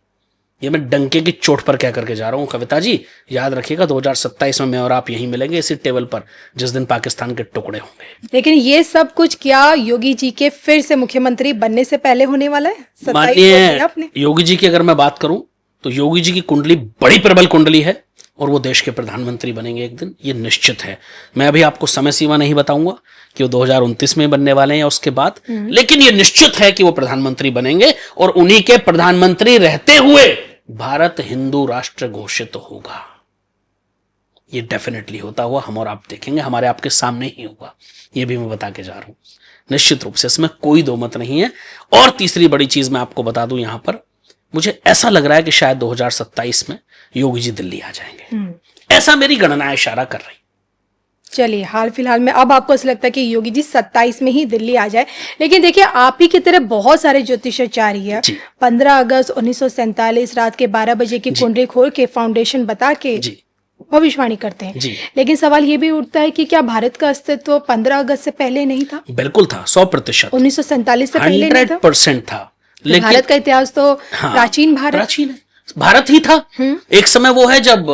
ये मैं डंके की चोट पर कह करके जा रहा हूं कविता जी। याद रखिएगा 2027 में मैं और आप यहीं मिलेंगे इसी टेबल पर, जिस दिन पाकिस्तान के टुकड़े होंगे। लेकिन ये सब कुछ क्या योगी जी के फिर से मुख्यमंत्री बनने से पहले होने वाला है? माननीय योगी जी की अगर मैं बात करूं तो योगी जी की कुंडली बड़ी प्रबल कुंडली है और वो देश के प्रधानमंत्री बनेंगे एक दिन, ये निश्चित है। मैं अभी आपको समय सीमा नहीं बताऊंगा कि वो 2029 में बनने वाले हैं या उसके बाद, लेकिन ये निश्चित है कि वो प्रधानमंत्री बनेंगे और उन्हीं के प्रधानमंत्री रहते हुए भारत हिंदू राष्ट्र घोषित होगा। ये डेफिनेटली होता हुआ हम और आप देखेंगे, हमारे आपके सामने ही होगा। ये भी मैं बता के जा रहा हूं, निश्चित रूप से, इसमें कोई दो मत नहीं है। और तीसरी बड़ी चीज मैं आपको बता दूं यहां पर, मुझे ऐसा लग रहा है कि शायद 2027 में योगी जी दिल्ली आ जाएंगे, ऐसा मेरी गणना इशारा कर रही। चलिए, हाल फिलहाल में अब आपको ऐसा लगता है कि योगी जी 27 में ही दिल्ली आ जाए, लेकिन देखिए आप ही की तरह बहुत सारे ज्योतिषाचार्य है 15 अगस्त 1947 रात के 12 बजे की कुंडली खोल के फाउंडेशन बता के भविष्यवाणी करते हैं। लेकिन सवाल ये भी उठता है कि क्या भारत का अस्तित्व 15 अगस्त से पहले नहीं था? बिल्कुल था, 100%। 1947 से पहले नहीं था? 100% था। लेकिन भारत का इतिहास तो प्राचीन प्राचीन है, भारत ही था। एक समय वो है जब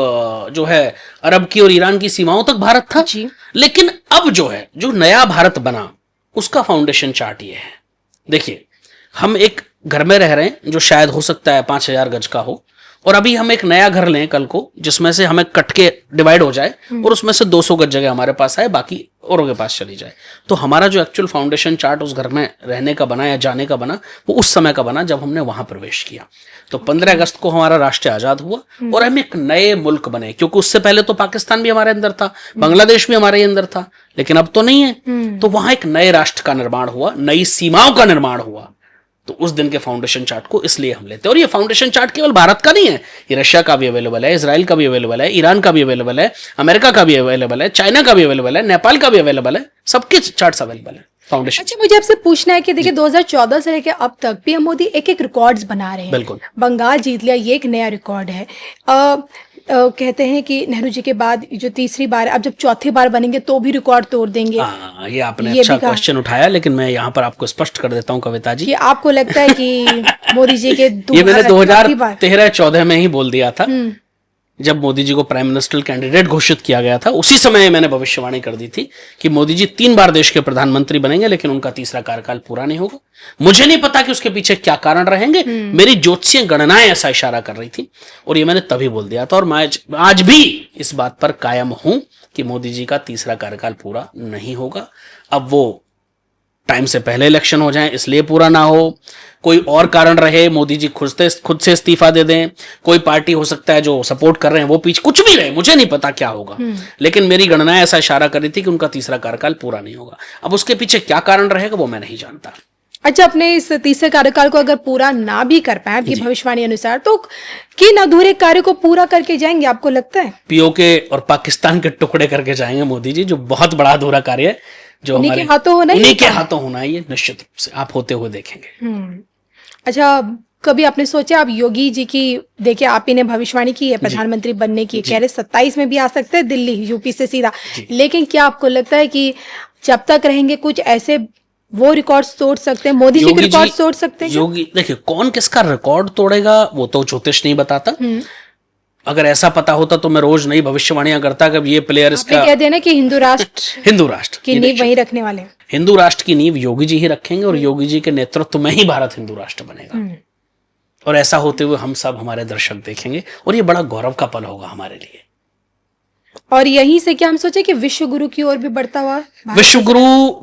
जो है अरब की और ईरान की सीमाओं तक भारत था। लेकिन अब जो है, जो नया भारत बना, उसका फाउंडेशन चार्ट ये है। देखिए, हम एक घर में रह रहे हैं जो शायद हो सकता है 5000 गज का हो, और अभी हम एक नया घर लें कल को जिसमें से हमें कट के डिवाइड हो जाए और उसमें से 200 गज जगह हमारे पास आए, बाकी औरों के पास चली जाए। तो हमारा जो एक्चुअल फाउंडेशन चार्ट उस घर में रहने का बना या जाने का बना, वो उस समय का बना जब हमने वहां प्रवेश किया। तो 15 अगस्त को हमारा राष्ट्र आजाद हुआ और हम एक नए मुल्क बने, क्योंकि उससे पहले तो पाकिस्तान भी हमारे अंदर था, बांग्लादेश भी हमारे अंदर था, लेकिन अब तो नहीं है। तो वहां एक नए राष्ट्र का निर्माण हुआ, नई सीमाओं का निर्माण हुआ। तो उस दिन के फाउंडेशन चार्ट को इसलिए हम लेते हैं। और ये फाउंडेशन चार्ट केवल भारत का नहीं है, ये रशिया का भी अवेलेबल है, इजराइल का भी अवेलेबल है, ईरान का भी अवेलेबल है, अमेरिका का भी अवेलेबल है, चाइना का भी अवेलेबल है, नेपाल का भी अवेलेबल है, सबके चार्ट्स अवेलेबल है फाउंडेशन। अच्छा, मुझे आपसे पूछना है कि देखिए 2014 से लेकर अब तक पीएम मोदी एक एक रिकॉर्ड्स बना रहे हैं। बिल्कुल, बंगाल जीत लिया, ये एक नया रिकॉर्ड है। कहते हैं कि नेहरू जी के बाद जो तीसरी बार, अब जब चौथी बार बनेंगे तो भी रिकॉर्ड तोड़ देंगे। ये आपने अच्छा क्वेश्चन उठाया, लेकिन मैं यहाँ पर आपको स्पष्ट कर देता हूँ कविता जी, कि आपको लगता है कि मोदी जी के ये मैंने 2013-14 में ही बोल दिया था, जब मोदी जी को प्राइम मिनिस्टर कैंडिडेट घोषित किया गया था। उसी समय मैंने भविष्यवाणी कर दी थी कि मोदी जी 3 बार देश के प्रधानमंत्री बनेंगे, लेकिन उनका तीसरा कार्यकाल पूरा नहीं होगा। मुझे नहीं पता कि उसके पीछे क्या कारण रहेंगे, मेरी ज्योतिषीय गणनाएं ऐसा इशारा कर रही थी और ये मैंने तभी बोल दिया था। और मैं आज भी इस बात पर कायम हूं कि मोदी जी का तीसरा कार्यकाल पूरा नहीं होगा। अब वो टाइम से पहले इलेक्शन हो जाए इसलिए पूरा ना हो, कोई और कारण रहे, मोदी जी खुद से इस्तीफा दे दें, कोई पार्टी हो सकता है जो सपोर्ट कर रहे हैं वो पीछे, कुछ भी रहे, मुझे नहीं पता क्या होगा, लेकिन मेरी गणना ऐसा इशारा कर रही थी कि उनका तीसरा कार्यकाल पूरा नहीं होगा। अब उसके पीछे क्या कारण रहेगा वो मैं नहीं जानता। अच्छा, अपने इस तीसरे कार्यकाल को अगर पूरा ना भी कर पाए आपकी भविष्यवाणी अनुसार, तो किन अधूरे कार्य को पूरा करके जाएंगे आपको लगता है? पीओके और पाकिस्तान के टुकड़े करके जाएंगे मोदी जी, जो बहुत बड़ा अधूरा कार्य है, जो उन्हीं के हाथों होना है, ये निश्चित रूप से आप होते हुए देखेंगे। अच्छा, कभी आपने सोचा, आप योगी जी की देखिए, आप ही ने भविष्यवाणी की है प्रधानमंत्री बनने की, कह रहे 27 में भी आ सकते हैं दिल्ली, यूपी से सीधा, लेकिन क्या आपको लगता है कि जब तक रहेंगे कुछ ऐसे वो रिकॉर्ड तोड़ सकते हैं, मोदी जी के रिकॉर्ड तोड़ सकते हैं? योगी, देखिए, कौन किसका रिकॉर्ड तोड़ेगा वो तो ज्योतिष नहीं बताता। अगर ऐसा पता होता तो मैं रोज नई भविष्यवाणियां करता कि ये प्लेयर इसका, कह देना कि हिंदू राष्ट्र की नींव वही रखने वाले हैं। हिंदू राष्ट्र की नींव योगी जी ही रखेंगे और योगी जी के नेतृत्व में ही भारत हिंदू राष्ट्र बनेगा। और ऐसा होते हुए हम सब, हमारे दर्शक देखेंगे और ये बड़ा गौरव का पल होगा हमारे लिए। और यहीं से क्या हम सोचे कि विश्व गुरु की ओर भी बढ़ता हुआ? विश्व गुरु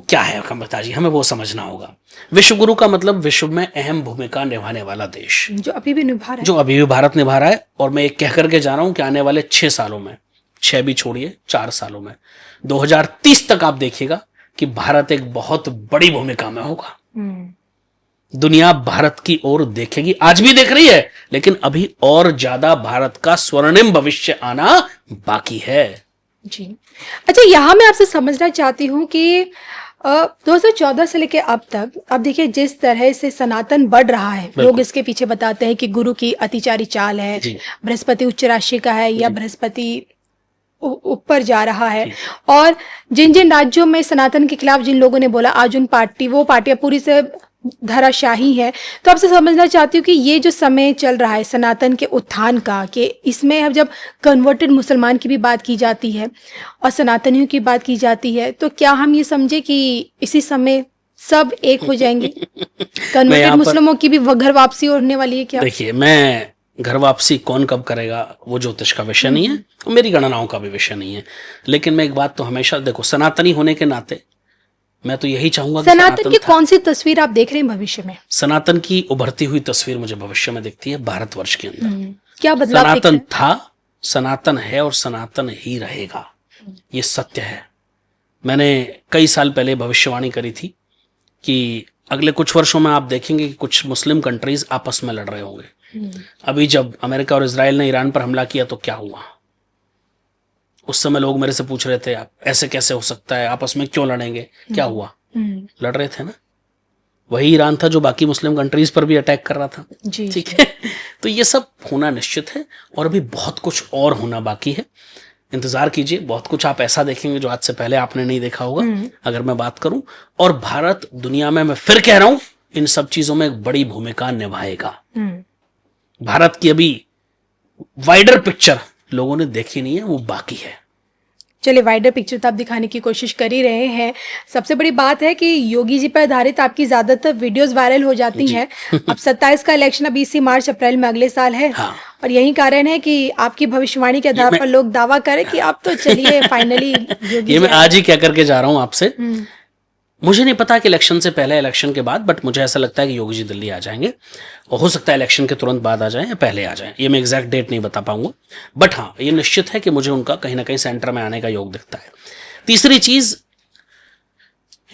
क्या है कमलता जी, हमें वो समझना होगा। विश्व गुरु का मतलब विश्व में अहम भूमिका निभाने वाला देश, जो अभी भी निभा रहा है, जो अभी भी भारत निभा रहा है। और मैं एक कह करके जा रहा हूं कि आने वाले 6 सालों में, 6 भी छोड़िए, 4 सालों में, 2030 तक आप देखिएगा कि भारत एक बहुत बड़ी भूमिका में होगा। दुनिया भारत की ओर देखेगी, आज भी देख रही है, लेकिन अभी और ज्यादा भारत का स्वर्णिम भविष्य आना बाकी है जी। अच्छा, यहां मैं आपसे समझना चाहती हूं कि 2014 से लेकर अब तक, अब देखिए जिस तरह से सनातन बढ़ रहा है, लोग इसके पीछे बताते हैं कि गुरु की अतिचारी चाल है, बृहस्पति उच्च राशि का है, या बृहस्पति ऊपर जा रहा है। और जिन जिन राज्यों में सनातन के खिलाफ जिन लोगों ने बोला, आज उन वो पार्टियां पूरी से धराशाही है। तो आपसे समझना चाहती हूँ कि ये जो समय चल रहा है सनातन के उत्थान का, कि इसमें अब जब कन्वर्टेड मुसलमान की भी बात की जाती है और सनातनियों की बात की जाती है, तो क्या हम ये समझे कि इसी समय सब एक हो जाएंगे? कन्वर्टेड मुस्लिमों की भी घर वापसी होने वाली है क्या? देखिए, मैं घर वापसी कौन कब करेगा वो ज्योतिष का विषय नहीं है और मेरी गणनाओं का भी विषय नहीं है। लेकिन मैं एक बात तो हमेशा देखो, सनातनी होने के नाते मैं तो यही चाहूंगा कि सनातन की कौन सी तस्वीर आप देख रहे हैं भविष्य में? सनातन की उभरती हुई तस्वीर मुझे भविष्य में दिखती है भारतवर्ष के अंदर। क्या बदलाव दिख सनातन रहे हैं? था, सनातन है और सनातन ही रहेगा, ये सत्य है। मैंने कई साल पहले भविष्यवाणी करी थी कि अगले कुछ वर्षों में आप देखेंगे कि कुछ मुस्लिम कंट्रीज आपस में लड़ रहे होंगे। अभी जब अमेरिका और इजराइल ने ईरान पर हमला किया तो क्या हुआ? उस समय लोग मेरे से पूछ रहे थे आप ऐसे कैसे हो सकता है, आपस में क्यों लड़ेंगे? क्या हुआ? लड़ रहे थे ना। वही ईरान था जो बाकी मुस्लिम कंट्रीज पर भी अटैक कर रहा था। जी, ठीक है। तो ये सब होना निश्चित है और अभी बहुत कुछ और होना बाकी है। इंतजार कीजिए, बहुत कुछ आप ऐसा देखेंगे जो आज से पहले आपने नहीं देखा होगा अगर मैं बात करूं। और भारत दुनिया में, मैं फिर कह रहा हूं, इन सब चीजों में एक बड़ी भूमिका निभाएगा। भारत की अभी वाइडर पिक्चर लोगों ने देखी नहीं है, वो बाकी है। चलिए, वाइडर पिक्चर तो आप दिखाने की कोशिश कर ही रहे हैं। सबसे बड़ी बात है कि योगी जी पर आधारित आपकी ज्यादातर वीडियोस वायरल हो जाती हैं। अब 27 का इलेक्शन अब इसी मार्च अप्रैल में अगले साल है। हाँ। और यही कारण है कि आपकी भविष्यवाणी के आधार पर लोग दावा करें कि आप तो चलिए फाइनली योगी ये मैं आज ही क्या करके जा रहा हूं आपसे। मुझे नहीं पता कि इलेक्शन से पहले इलेक्शन के बाद, बट मुझे ऐसा लगता है कि योगी जी दिल्ली आ जाएंगे और हो सकता है इलेक्शन के तुरंत बाद आ जाएं या पहले आ जाएं। ये मैं एग्जैक्ट डेट नहीं बता पाऊंगा, बट हाँ ये निश्चित है कि मुझे उनका कहीं ना कहीं सेंटर में आने का योग दिखता है। तीसरी चीज,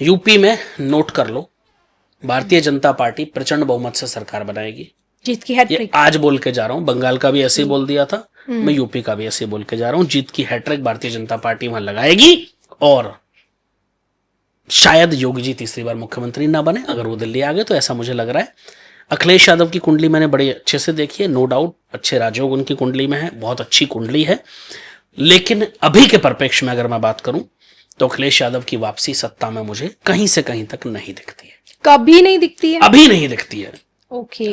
यूपी में नोट कर लो, भारतीय जनता पार्टी प्रचंड बहुमत से सरकार बनाएगी। जीत की हैट्रिक आज बोल के जा रहा हूं, बंगाल का भी ऐसे ही बोल दिया था, मैं यूपी का भी ऐसे ही बोल के जा रहा हूं। जीत की हैट्रिक भारतीय जनता पार्टी वहां लगाएगी और शायद योगी जी तीसरी बार मुख्यमंत्री ना बने अगर वो दिल्ली आ गए, तो ऐसा मुझे लग रहा है। अखिलेश यादव की कुंडली मैंने बड़े अच्छे से देखी है, नो डाउट अच्छे राजयोग उनकी कुंडली में है, बहुत अच्छी कुंडली है। लेकिन अभी के परिप्रेक्ष्य में अगर मैं बात करूं तो अखिलेश यादव की वापसी सत्ता में मुझे कहीं से कहीं तक नहीं दिखती है। कभी नहीं दिखती है? अभी नहीं दिखती है। ओके।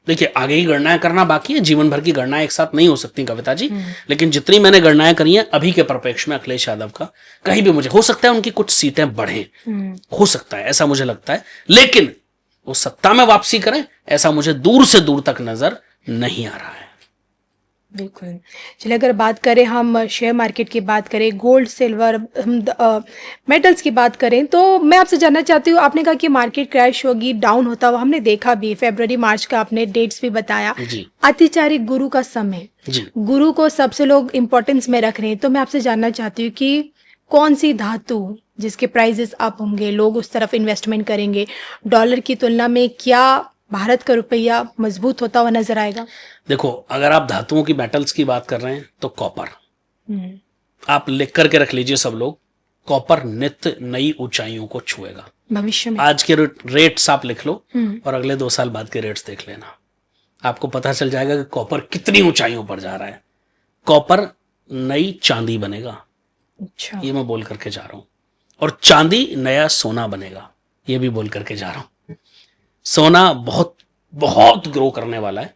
देखिए, आगे की गणनाएं करना बाकी है, जीवन भर की गणनाएं एक साथ नहीं हो सकती कविता जी, लेकिन जितनी मैंने गणनाएं करी हैं अभी के परिप्रेक्ष्य में अखिलेश यादव का कहीं भी, मुझे हो सकता है उनकी कुछ सीटें बढ़े, हो सकता है, ऐसा मुझे लगता है, लेकिन वो सत्ता में वापसी करें ऐसा मुझे दूर से दूर तक नजर नहीं आ रहा है। बिल्कुल। चलिए, अगर बात करें हम शेयर मार्केट की बात करें, गोल्ड सिल्वर मेटल्स की बात करें, तो मैं आपसे जानना चाहती हूँ, आपने कहा कि मार्केट क्रैश होगी, डाउन होता हुआ हमने देखा भी, फरवरी मार्च का आपने डेट्स भी बताया। जी। अतिचारी गुरु का समय, जी। गुरु को सबसे लोग इंपॉर्टेंस में रख रहे हैं, तो मैं आपसे जानना चाहती हूँ कि कौन सी धातु जिसके प्राइजेस अप होंगे, लोग उस तरफ इन्वेस्टमेंट करेंगे, डॉलर की तुलना में क्या भारत का रुपया मजबूत होता हुआ नजर आएगा? देखो, अगर आप धातुओं की, मेटल्स की बात कर रहे हैं तो कॉपर आप लिख करके रख लीजिए सब लोग, कॉपर नित्य नई ऊंचाइयों को छुएगा भविष्य में। आज के रेट्स आप लिख लो और अगले 2 साल बाद के रेट्स देख लेना, आपको पता चल जाएगा कि कॉपर कितनी ऊंचाइयों पर जा रहा है। कॉपर नई चांदी बनेगा, अच्छा। ये मैं बोल करके जा रहा हूं, और चांदी नया सोना बनेगा, ये भी बोल करके जा रहा हूं। सोना बहुत बहुत ग्रो करने वाला है,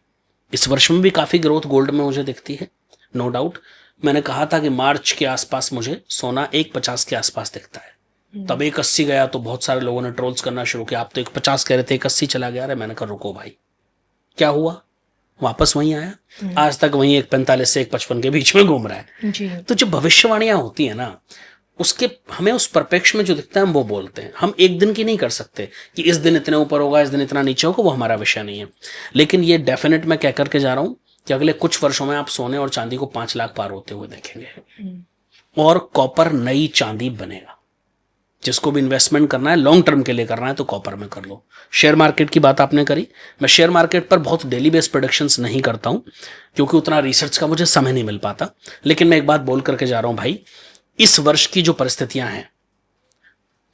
इस वर्ष में भी काफी ग्रोथ गोल्ड में मुझे दिखती है, नो डाउट। मैंने कहा था कि मार्च के आसपास मुझे सोना 1.50 के आसपास दिखता है, तब 1.80 गया तो बहुत सारे लोगों ने ट्रोल्स करना शुरू किया, आप तो 1.50 कह रहे थे, 1.80 चला गया। मैंने कहा रुको भाई, क्या हुआ, वापस वहीं आया, आज तक वहीं 1.45 से 1.55 के बीच में घूम रहा है। जी। तो जो भविष्यवाणियां होती है ना, उसके हमें उस परिप्रेक्ष्य में जो दिखता है हम वो बोलते हैं। हम एक दिन की नहीं कर सकते कि इस दिन इतने ऊपर होगा, इस दिन इतना नीचे होगा, वो हमारा विषय नहीं है। लेकिन ये डेफिनेट मैं कह करके जा रहा हूं कि अगले कुछ वर्षों में आप सोने और चांदी को 5 लाख पार होते हुए देखेंगे, और कॉपर नई चांदी बनेगा। जिसको भी इन्वेस्टमेंट करना है, लॉन्ग टर्म के लिए करना है, तो कॉपर में कर लो। शेयर मार्केट की बात आपने करी, मैं शेयर मार्केट पर बहुत डेली बेस्ड प्रेडिक्शंस नहीं करता हूं क्योंकि उतना रिसर्च का मुझे समय नहीं मिल पाता। लेकिन मैं एक बात बोल करके जा रहा हूं भाई, इस वर्ष की जो परिस्थितियां हैं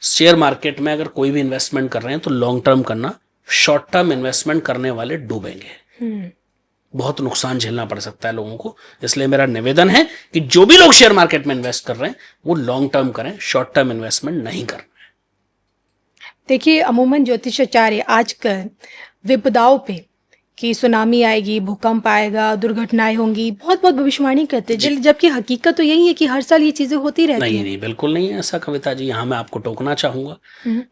शेयर मार्केट में, अगर कोई भी इन्वेस्टमेंट कर रहे हैं तो लॉन्ग टर्म करना, शॉर्ट टर्म इन्वेस्टमेंट करने वाले डूबेंगे, बहुत नुकसान झेलना पड़ सकता है लोगों को। इसलिए मेरा निवेदन है कि जो भी लोग शेयर मार्केट में इन्वेस्ट कर रहे हैं वो लॉन्ग टर्म करें, शॉर्ट टर्म इन्वेस्टमेंट नहीं करना है। देखिए, अमूमन ज्योतिषाचार्य आजकल विपदाओं पे कि सुनामी आएगी, भूकंप आएगा, दुर्घटनाएं होंगी, बहुत बहुत भविष्यवाणी करते हैं, जबकि हकीकत तो यही है कि हर साल ये चीजें होती रहती नहीं हैं। नहीं, बिल्कुल नहीं है ऐसा कविता जी। यहां मैं आपको टोकना चाहूंगा,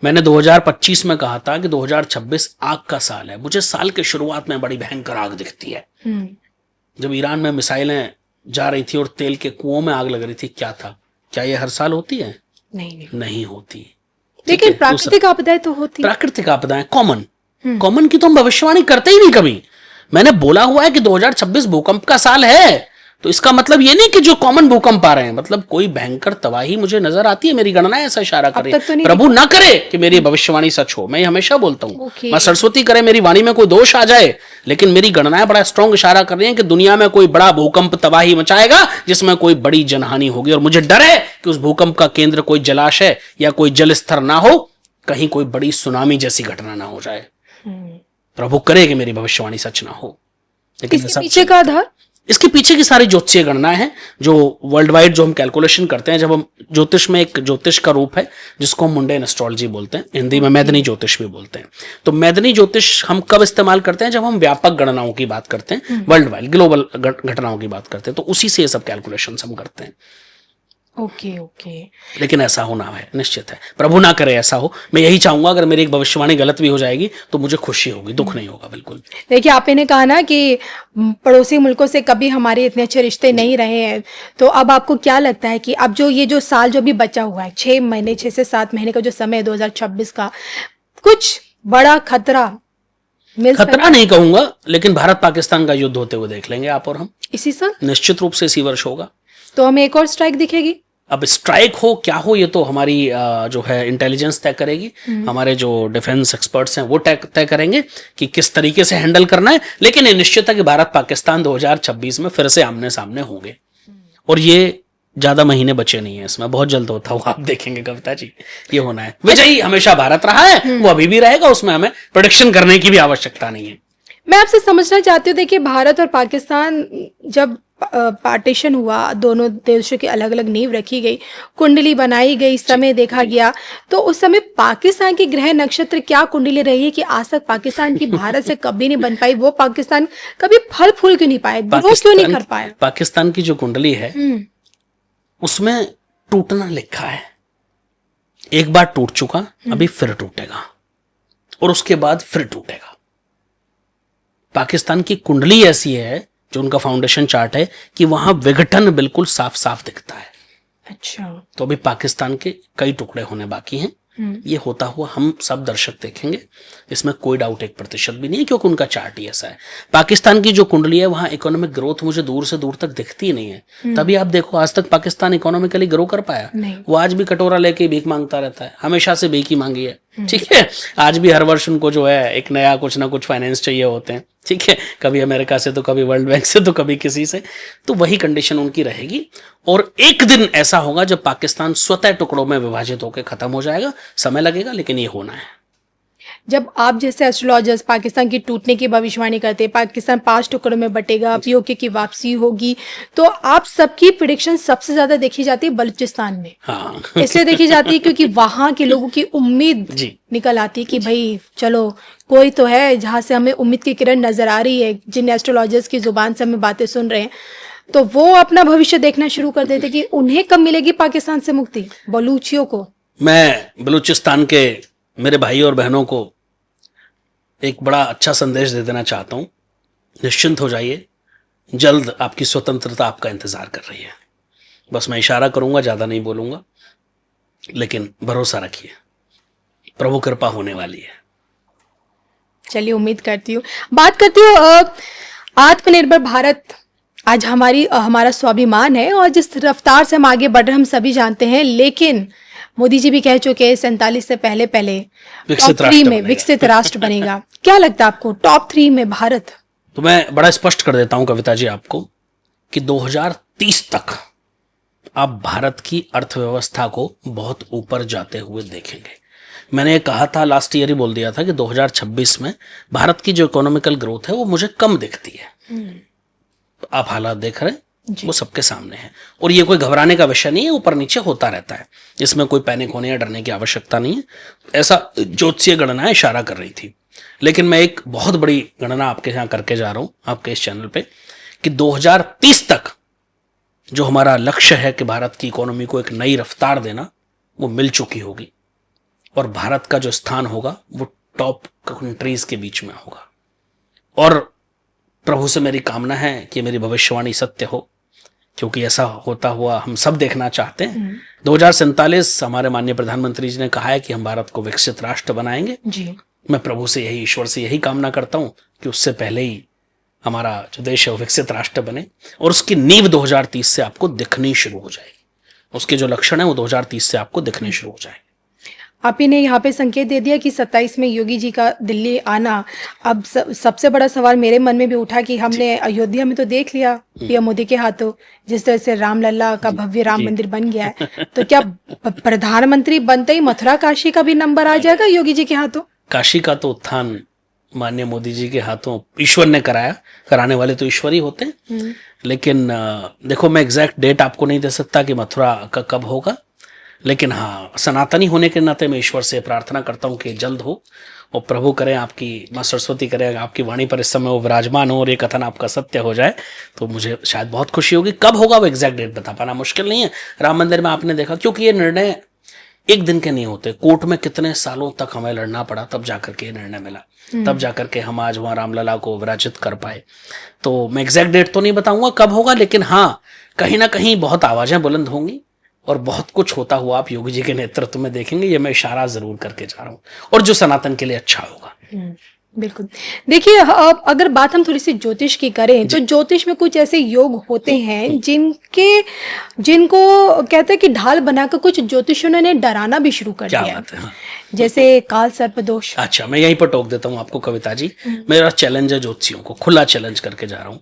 मैंने 2025 में कहा था कि 2026 आग का साल है। मुझे साल के शुरुआत में बड़ी भयंकर आग दिखती है, जब ईरान में मिसाइलें जा रही थी और तेल के कुओं में आग लग रही थी, क्या था? क्या ये हर साल होती है? नहीं होती। लेकिन प्राकृतिक आपदाएं तो होती। प्राकृतिक आपदाएं कॉमन की तो हम भविष्यवाणी करते ही नहीं कभी। मैंने बोला हुआ है कि 2026 भूकंप का साल है, तो इसका मतलब ये नहीं कि जो कॉमन भूकंप आ रहे हैं, मतलब कोई भयंकर तबाही मुझे नजर आती है, मेरी गणना ऐसा इशारा करे। तो प्रभु ना करे कि मेरी भविष्यवाणी सच हो, मैं ये हमेशा बोलता हूँ। मैं सरस्वती करे मेरी वाणी में कोई दोष आ जाए, लेकिन मेरी गणनाएं बड़ा स्ट्रॉन्ग इशारा कर रही हैं कि दुनिया में कोई बड़ा भूकंप तबाही मचाएगा जिसमें कोई बड़ी जनहानि होगी, और मुझे डर है कि उस भूकंप का केंद्र कोई जलाशय या कोई जल स्तर ना हो, कहीं कोई बड़ी सुनामी जैसी घटना ना हो जाए। प्रभु करे कि मेरी भविष्यवाणी सच ना हो। लेकिन इसके पीछे का आधार, इसके पीछे की सारी ज्योतिषीय गणनाएं हैं जो वर्ल्ड वाइड जो हम कैलकुलेशन करते हैं। जब हम ज्योतिष में एक ज्योतिष का रूप है जिसको हम मुंडेन एस्ट्रोलॉजी बोलते हैं, हिंदी में मैदनी ज्योतिष भी बोलते हैं। तो मैदनी ज्योतिष हम कब इस्तेमाल करते हैं? जब हम व्यापक गणनाओं की बात करते हैं, वर्ल्ड वाइड ग्लोबल घटनाओं की बात करते हैं, तो उसी से ये सब कैलकुलेशन हम करते हैं। ओके। लेकिन ऐसा होना है, निश्चित है। प्रभु ना करे ऐसा हो। मैं यही चाहूंगा, अगर मेरी एक भविष्यवाणी गलत भी हो जाएगी तो मुझे खुशी होगी, दुख नहीं होगा। बिल्कुल। देखिए, आपने कहा ना कि पड़ोसी मुल्कों से कभी हमारे इतने अच्छे रिश्ते नहीं रहे हैं, तो अब आपको क्या लगता है कि अब जो ये जो साल जो भी बचा हुआ है, 6 से 7 महीने का जो समय है 2026 का, कुछ बड़ा खतरा खतरा नहीं कहूंगा, लेकिन भारत पाकिस्तान का युद्ध होते हुए देख लेंगे आप और हम इसी साल। निश्चित रूप से इसी वर्ष होगा। तो हमें एक और स्ट्राइक दिखेगी। अब स्ट्राइक हो क्या हो ये तो हमारी जो है इंटेलिजेंस तय करेगी। हमारे जो डिफेंस एक्सपर्ट्स हैं वो तय करेंगे कि किस तरीके से हैंडल करना है। लेकिन ये निश्चित है कि भारत पाकिस्तान 2026 में फिर से आमने सामने होंगे, और ये ज्यादा महीने बचे नहीं है, इसमें बहुत जल्द होता हुआ आप देखेंगे कविता जी, ये होना है। विजयी हमेशा भारत रहा है, वो अभी भी रहेगा, उसमें हमें प्रेडिक्शन करने की भी आवश्यकता नहीं है। मैं आपसे समझना चाहती हूँ, देखिए भारत और पाकिस्तान जब पार्टीशन हुआ, दोनों देशों की अलग अलग नींव रखी गई, कुंडली बनाई गई, समय देखा गया, तो उस समय पाकिस्तान की ग्रह नक्षत्र क्या कुंडली रही है कि आज तक पाकिस्तान की भारत से कभी नहीं बन पाई? वो पाकिस्तान कभी फल फूल क्यों नहीं पाए, ग्रो क्यों नहीं कर पाए? पाकिस्तान की जो कुंडली है उसमें टूटना लिखा है। एक बार टूट चुका, अभी फिर टूटेगा, और उसके बाद फिर टूटेगा। पाकिस्तान की कुंडली ऐसी है, जो उनका फाउंडेशन चार्ट है, कि वहां विघटन बिल्कुल साफ साफ दिखता है। अच्छा। तो अभी पाकिस्तान के कई टुकड़े होने बाकी हैं। ये होता हुआ हम सब दर्शक देखेंगे, इसमें कोई डाउट 1% भी नहीं है, क्योंकि उनका चार्ट ही ऐसा है। पाकिस्तान की जो कुंडली है वहां इकोनॉमिक ग्रोथ मुझे दूर से दूर तक दिखती ही नहीं है। तभी आप देखो, आज तक पाकिस्तान इकोनॉमिकली ग्रो कर पाया? वो आज भी कटोरा लेके भीख मांगता रहता है, हमेशा से भीख ही मांगी है। ठीक है, आज भी हर वर्ष उनको जो है एक नया कुछ ना कुछ फाइनेंस चाहिए होते हैं। ठीक है, कभी अमेरिका से, तो कभी वर्ल्ड बैंक से, तो कभी किसी से। तो वही कंडीशन उनकी रहेगी, और एक दिन ऐसा होगा जब पाकिस्तान स्वतः टुकड़ों में विभाजित होकर खत्म हो जाएगा। समय लगेगा, लेकिन ये होना है। जब आप जैसे एस्ट्रोलॉजर्स पाकिस्तान की टूटने की भविष्यवाणी करते हैं, पाकिस्तान 5 टुकड़ों में बटेगा, पीओके की वापसी होगी, तो आप सबकी प्रेडिक्शन सबसे ज्यादा देखी जाती है बलूचिस्तान में। हाँ। इसलिए देखी जाती है क्योंकि वहां के लोगों की उम्मीद निकल आती है कि भाई चलो कोई तो है जहां से हमें उम्मीद की किरण नजर आ रही है, जिन एस्ट्रोलॉजर्स की जुबान से हमें बातें सुन रहे हैं, तो वो अपना भविष्य देखना शुरू कर देते कि उन्हें कब मिलेगी पाकिस्तान से मुक्ति, बलूचियों को। मैं बलूचिस्तान के मेरे भाई और बहनों को एक बड़ा अच्छा संदेश दे देना चाहता हूं। निश्चिंत हो जाइए, जल्द आपकी स्वतंत्रता आपका इंतजार कर रही है। बस मैं इशारा करूंगा, ज्यादा नहीं बोलूंगा, लेकिन भरोसा रखिए, प्रभु कृपा होने वाली है। चलिए, उम्मीद करती हूँ। बात करती हूँ आत्मनिर्भर भारत आज हमारा स्वाभिमान है, और जिस रफ्तार से हम आगे बढ़ रहे हम सभी जानते हैं, लेकिन मोदी जी भी कह चुके हैं 47 से पहले टॉप 3 में विकसित राष्ट्र बनेगा। क्या लगता है आपको, टॉप 3 में भारत? तो मैं बड़ा स्पष्ट कर देता हूं कविता जी आपको कि 2030 तक आप भारत की अर्थव्यवस्था को बहुत ऊपर जाते हुए देखेंगे। मैंने कहा था, लास्ट ईयर ही बोल दिया था कि 2026 में भारत की जो इकोनॉमिकल ग्रोथ है वो मुझे कम दिखती है। तो आप हालात देख रहे हैं, वो सबके सामने है, और ये कोई घबराने का विषय नहीं है, ऊपर नीचे होता रहता है, इसमें कोई पैनिक होने या डरने की आवश्यकता नहीं है। ऐसा ज्योतिषीय गणना इशारा कर रही थी। लेकिन मैं एक बहुत बड़ी गणना आपके यहाँ करके जा रहा हूं, आपके इस चैनल पे, कि 2030 तक जो हमारा लक्ष्य है कि भारत की इकोनॉमी को एक नई रफ्तार देना, वो मिल चुकी होगी, और भारत का जो स्थान होगा वो टॉप कंट्रीज के बीच में होगा। और प्रभु प्रभु से मेरी कामना है कि मेरी भविष्यवाणी सत्य हो, क्योंकि ऐसा होता हुआ हम सब देखना चाहते हैं। 2047 हमारे माननीय प्रधानमंत्री जी ने कहा है कि हम भारत को विकसित राष्ट्र बनाएंगे जी। मैं प्रभु से यही, ईश्वर से यही कामना करता हूं कि उससे पहले ही हमारा जो देश है वो विकसित राष्ट्र बने, और उसकी नींव 2030 से आपको दिखनी शुरू हो जाएगी। उसके जो लक्षण है वो 2030 से आपको दिखने शुरू हो जाएंगे। आप ही ने यहाँ पे संकेत दे दिया कि 27 में योगी जी का दिल्ली आना। अब सबसे बड़ा सवाल मेरे मन में भी उठा कि हमने अयोध्या में तो देख लिया पीएम मोदी के हाथों जिस तरह से रामलला का भव्य राम मंदिर बन गया है, तो क्या प्रधानमंत्री बनते ही मथुरा काशी का भी नंबर आ जाएगा योगी जी के हाथों? काशी का तो उत्थान माननीय मोदी जी के हाथों ईश्वर ने कराया, कराने वाले तो ईश्वर ही होते हैं। लेकिन देखो, मैं एग्जैक्ट डेट आपको नहीं दे सकता कि मथुरा का कब होगा, लेकिन हाँ, सनातनी होने के नाते मैं ईश्वर से प्रार्थना करता हूँ कि जल्द हो, और प्रभु करें, आपकी माँ सरस्वती करें, आपकी वाणी पर इस समय वो विराजमान हो और ये कथन आपका सत्य हो जाए, तो मुझे शायद बहुत खुशी होगी। कब होगा वो एग्जैक्ट डेट बता पाना मुश्किल नहीं है। राम मंदिर में आपने देखा, क्योंकि ये निर्णय एक दिन के नहीं होते, कोर्ट में कितने सालों तक हमें लड़ना पड़ा, तब जाकर के निर्णय मिला, तब जाकर के हम आज वहां रामलला को विराजित कर पाए। तो मैं एग्जैक्ट डेट तो नहीं बताऊंगा कब होगा, लेकिन हाँ, कहीं ना कहीं बहुत आवाजें बुलंद होंगी और बहुत कुछ होता हुआ आप योगी जी के नेतृत्व में देखेंगे। ये मैं इशारा जरूर करके जा रहा हूं, और जो सनातन के लिए अच्छा होगा। बिल्कुल। देखिए, अब अगर बात हम थोड़ी सी ज्योतिष की करें तो ज्योतिष में कुछ ऐसे योग होते हैं जिनको कहते हैं कि ढाल बनाकर कुछ ज्योतिषियों ने डराना भी शुरू कर दिया। बात है। हाँ। जैसे काल सर्प दोष। अच्छा, मैं यहीं पर टोक देता हूं आपको कविता जी। मेरा चैलेंज है ज्योतिषियों को, खुला चैलेंज करके जा रहा हूं।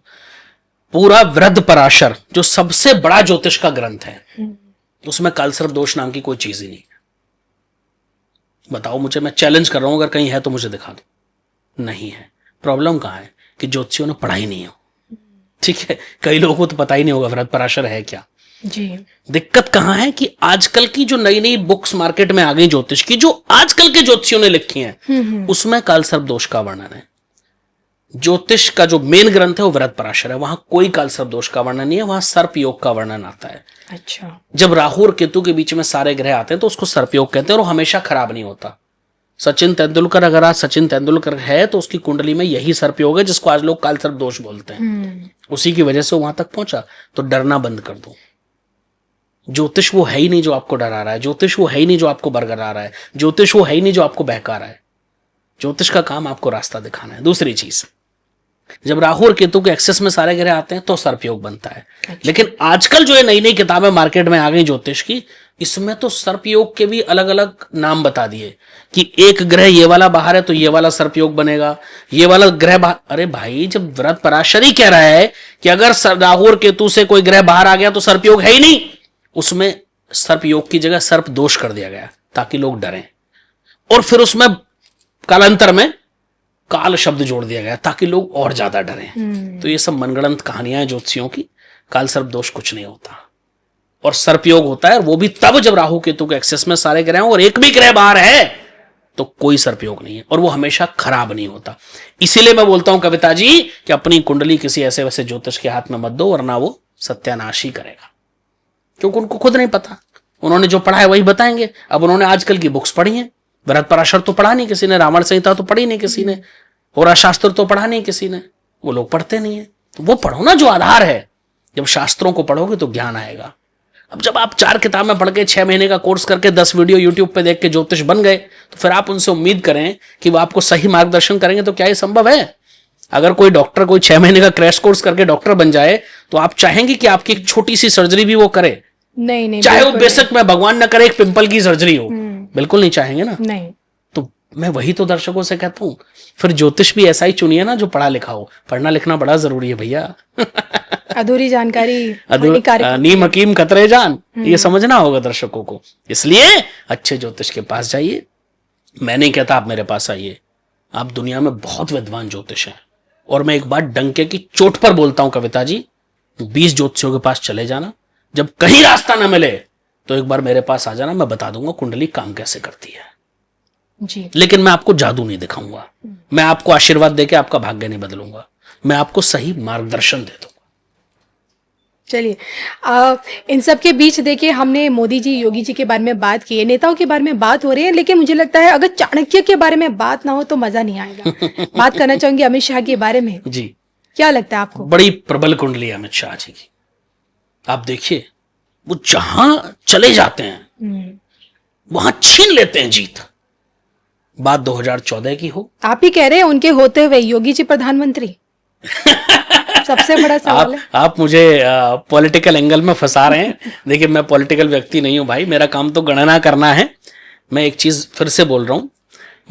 पूरा वृद्ध पराशर जो सबसे बड़ा ज्योतिष का ग्रंथ है, उसमें काल सर्प दोष नाम की कोई चीज ही नहीं है। बताओ मुझे, मैं चैलेंज कर रहा हूं, अगर कहीं है तो मुझे दिखा दो। नहीं है। प्रॉब्लम कहां है कि ज्योतिषियों ने पढ़ा ही नहीं हो। ठीक है, कई लोगों को तो पता ही नहीं होगा वृद्ध पराशर है क्या। जी। दिक्कत कहां है कि आजकल की जो नई नई बुक्स मार्केट में आ गई ज्योतिष की, जो आजकल के ज्योतिषियों ने लिखी हैं, उसमें काल सर्प दोष का वर्णन है। ज्योतिष का जो मेन ग्रंथ है वो वृद्ध पराशर है, वहां कोई काल सर्प दोष का वर्णन नहीं है, वहां सर्प योग का वर्णन आता है। अच्छा। जब राहु और केतु के बीच में सारे ग्रह आते हैं तो उसको सर्प योग कहते हैं, और वो हमेशा खराब नहीं होता। सचिन तेंदुलकर, अगर आज सचिन तेंदुलकर है तो उसकी कुंडली में यही सर्प योग है जिसको आज लोग काल सर्प दोष बोलते हैं। उसी की वजह से वहां तक पहुंचा। तो डरना बंद कर दो। ज्योतिष वो है ही नहीं जो आपको डरा रहा है, ज्योतिष वो है ही नहीं जो आपको बरगला रहा है, ज्योतिष वो है ही नहीं जो आपको बहका रहा है। ज्योतिष का काम आपको रास्ता दिखाना है। दूसरी चीज, जब राहु और केतु के एक्सेस में सारे ग्रह आते हैं तो सर्प योग बनता है। अच्छा। लेकिन आजकल जो ये नई नई किताबें मार्केट में आ गई ज्योतिष की, इसमें तो सर्प योग के भी अलग अलग नाम बता दिए कि एक ग्रह ये वाला बाहर है तो ये वाला सर्प योग बनेगा, ये वाला ग्रह बाहर। अरे भाई, जब वृद्ध पराशर ही कह रहा है कि अगर राहु और केतु से कोई ग्रह बाहर आ गया तो सर्प योग है ही नहीं, उसमें सर्प योग की जगह सर्प दोष कर दिया गया ताकि लोग डरें, और फिर उसमें कालांतर में काल शब्द जोड़ दिया गया ताकि लोग और ज्यादा डरें। तो ये सब मनगढ़ंत कहानियां हैं ज्योतिषियों की। काल सर्प दोष कुछ नहीं होता, और सर्प योग होता है, वो भी तब जब राहु केतु के एक्सेस में सारे ग्रह और एक भी ग्रह बाहर है तो कोई सर्प योग नहीं है, और वो हमेशा खराब नहीं होता। इसीलिए मैं बोलता हूं कविता जी कि अपनी कुंडली किसी ऐसे वैसे ज्योतिष के हाथ में मत दो, वरना वो सत्यानाश ही करेगा, क्योंकि उनको खुद नहीं पता। उन्होंने जो पढ़ा है वही बताएंगे। अब उन्होंने आजकल की बुक्स पढ़ी हैं, वृद्ध पराशर तो पढ़ा नहीं किसी ने, रामायण संहिता तो पढ़ी नहीं किसी ने, और शास्त्र तो पढ़ा नहीं किसी ने, वो लोग पढ़ते नहीं है। तो वो पढ़ो ना जो आधार है। जब शास्त्रों को पढ़ोगे तो ज्ञान आएगा। अब जब आप 4 किताबें पढ़ के 6 महीने का कोर्स करके 10 वीडियो यूट्यूब पे देख के ज्योतिष बन गए, तो फिर आप उनसे उम्मीद करें कि वो आपको सही मार्गदर्शन करेंगे, तो क्या ये संभव है? अगर कोई डॉक्टर कोई 6 महीने का क्रैश कोर्स करके डॉक्टर बन जाए, तो आप चाहेंगे कि आपकी एक छोटी सी सर्जरी भी वो करे? नहीं, चाहे वो बेशक में भगवान न करे एक पिंपल की सर्जरी हो, बिल्कुल नहीं चाहेंगे ना। नहीं। तो मैं वही तो दर्शकों से कहता हूं, फिर ज्योतिष भी ऐसा ही चुनिए ना जो पढ़ा लिखा हो। पढ़ना लिखना बड़ा जरूरी है भैया। अधूरी जानकारी नीम हकीम खतरे जान, ये समझना होगा दर्शकों को। इसलिए अच्छे ज्योतिष के पास जाइए। मैं नहीं कहता आप मेरे पास आइए, आप दुनिया में बहुत विद्वान ज्योतिष हैं, और मैं एक बात डंके की चोट पर बोलता हूं कविता जी, 20 ज्योतिषियों के पास चले जाना। जब कहीं रास्ता ना मिले तो एक बार मेरे पास आ जाना, मैं बता दूंगा कुंडली काम कैसे करती है जी। लेकिन मैं आपको जादू नहीं दिखाऊंगा, मैं आपको आशीर्वाद देके आपका भाग्य नहीं बदलूंगा, मैं आपको सही मार्गदर्शन दे दूंगा। चलिए, इन सब के बीच देखिए, हमने मोदी जी, योगी जी के बारे में बात की है, नेताओं के बारे में बात हो रही है, लेकिन मुझे लगता है अगर चाणक्य के बारे में बात ना हो तो मजा नहीं आएगा। बात करना चाहूंगी अमित शाह के बारे में। जी। क्या लगता है आपको? बड़ी प्रबल कुंडली है अमित शाह जी की। आप देखिए, वो जहां चले जाते हैं वहां छीन लेते हैं जीत। बात 2014 की हो, आप ही कह रहे हैं उनके होते हुए योगी जी प्रधानमंत्री। सबसे बड़ा सवाल है। आप मुझे पॉलिटिकल एंगल में फंसा रहे हैं। देखिए, मैं पॉलिटिकल व्यक्ति नहीं हूं भाई, मेरा काम तो गणना करना है। मैं एक चीज फिर से बोल रहा हूं,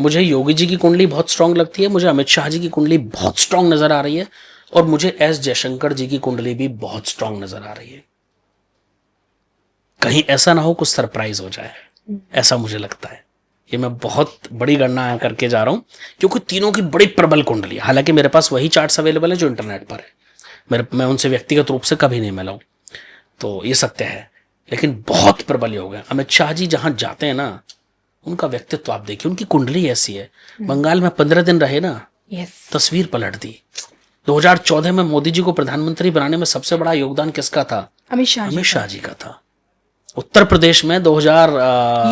मुझे योगी जी की कुंडली बहुत स्ट्रांग लगती है, मुझे अमित शाह जी की कुंडली बहुत स्ट्रांग नजर आ रही है, और मुझे एस जयशंकर जी की कुंडली भी बहुत स्ट्रांग नजर आ रही है। कहीं ऐसा ना हो कुछ सरप्राइज हो जाए, ऐसा मुझे लगता है। ये मैं बहुत बड़ी गणना करके जा रहा हूं, क्योंकि तीनों की बड़ी प्रबल कुंडली है। हालांकि मेरे पास वही चार्ट्स अवेलेबल है जो इंटरनेट पर है, मैं उनसे व्यक्तिगत रूप से कभी नहीं मिला हूं, तो ये सत्य है। लेकिन बहुत प्रबल योग है। अमित शाह जी जहां जाते हैं ना, उनका व्यक्तित्व आप देखिए, उनकी कुंडली ऐसी है। बंगाल में 15 दिन रहे ना, तस्वीर पलट दी। 2014 में मोदी जी को प्रधानमंत्री बनाने में सबसे बड़ा योगदान किसका था? अमित शाह जी का था। उत्तर प्रदेश में 2000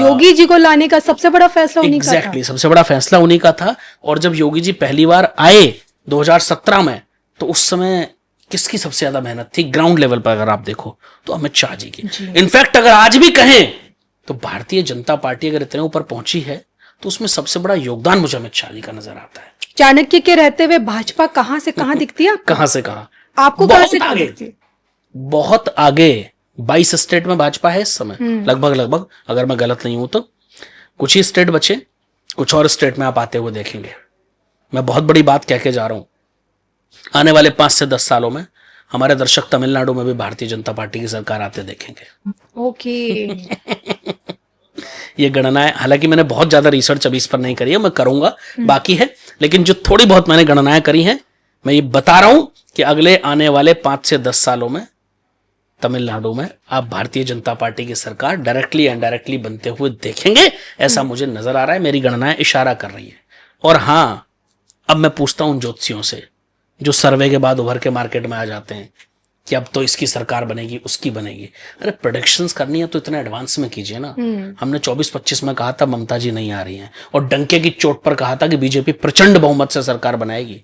योगी जी को लाने का सबसे बड़ा फैसला उन्हीं का था। सबसे बड़ा फैसला उन्हीं का था। और जब योगी जी पहली बार आए 2017 में, तो उस समय किसकी सबसे ज्यादा मेहनत थी ग्राउंड लेवल पर? अगर आप देखो तो अमित शाह जी की। इनफैक्ट अगर आज भी कहें तो भारतीय जनता पार्टी अगर इतने ऊपर पहुंची है, तो उसमें सबसे बड़ा योगदान मुझे अमित शाह जी का नजर आता है। चाणक्य के रहते हुए भाजपा कहां से कहां दिखती है? कहां से कहां? आपको कहां से कहां दिखती है? बहुत आगे। 22 स्टेट में भाजपा है इस समय, लगभग, अगर मैं गलत नहीं हूं तो। कुछ ही स्टेट बचे, कुछ और स्टेट में आप आते हुए देखेंगे। मैं बहुत बड़ी बात कह के जा रहा हूं, आने वाले 5 से 10 सालों में हमारे दर्शक तमिलनाडु में भी भारतीय जनता पार्टी की सरकार आते देखेंगे। ओके। ये गणनाएं, हालांकि मैंने बहुत ज्यादा रिसर्च अभी इस पर नहीं करी है, मैं करूंगा, बाकी है। लेकिन जो थोड़ी बहुत मैंने गणनाएं करी हैं, मैं ये बता रहा हूं कि अगले आने वाले 5 से 10 सालों में तमिलनाडु में आप भारतीय जनता पार्टी की सरकार डायरेक्टली इनडायरेक्टली बनते हुए देखेंगे। ऐसा मुझे नजर आ रहा है, मेरी गणनाएं इशारा कर रही है। और हां, अब मैं पूछता हूं उन ज्योतिषियों से जो सर्वे के बाद उभर के मार्केट में आ जाते हैं कि अब तो इसकी सरकार बनेगी, उसकी बनेगी। अरे प्रेडिक्शंस करनी है तो इतना एडवांस में कीजिए ना। हमने 24-25 में कहा था ममता जी नहीं आ रही हैं, और डंके की चोट पर कहा था कि बीजेपी प्रचंड बहुमत से सरकार बनाएगी।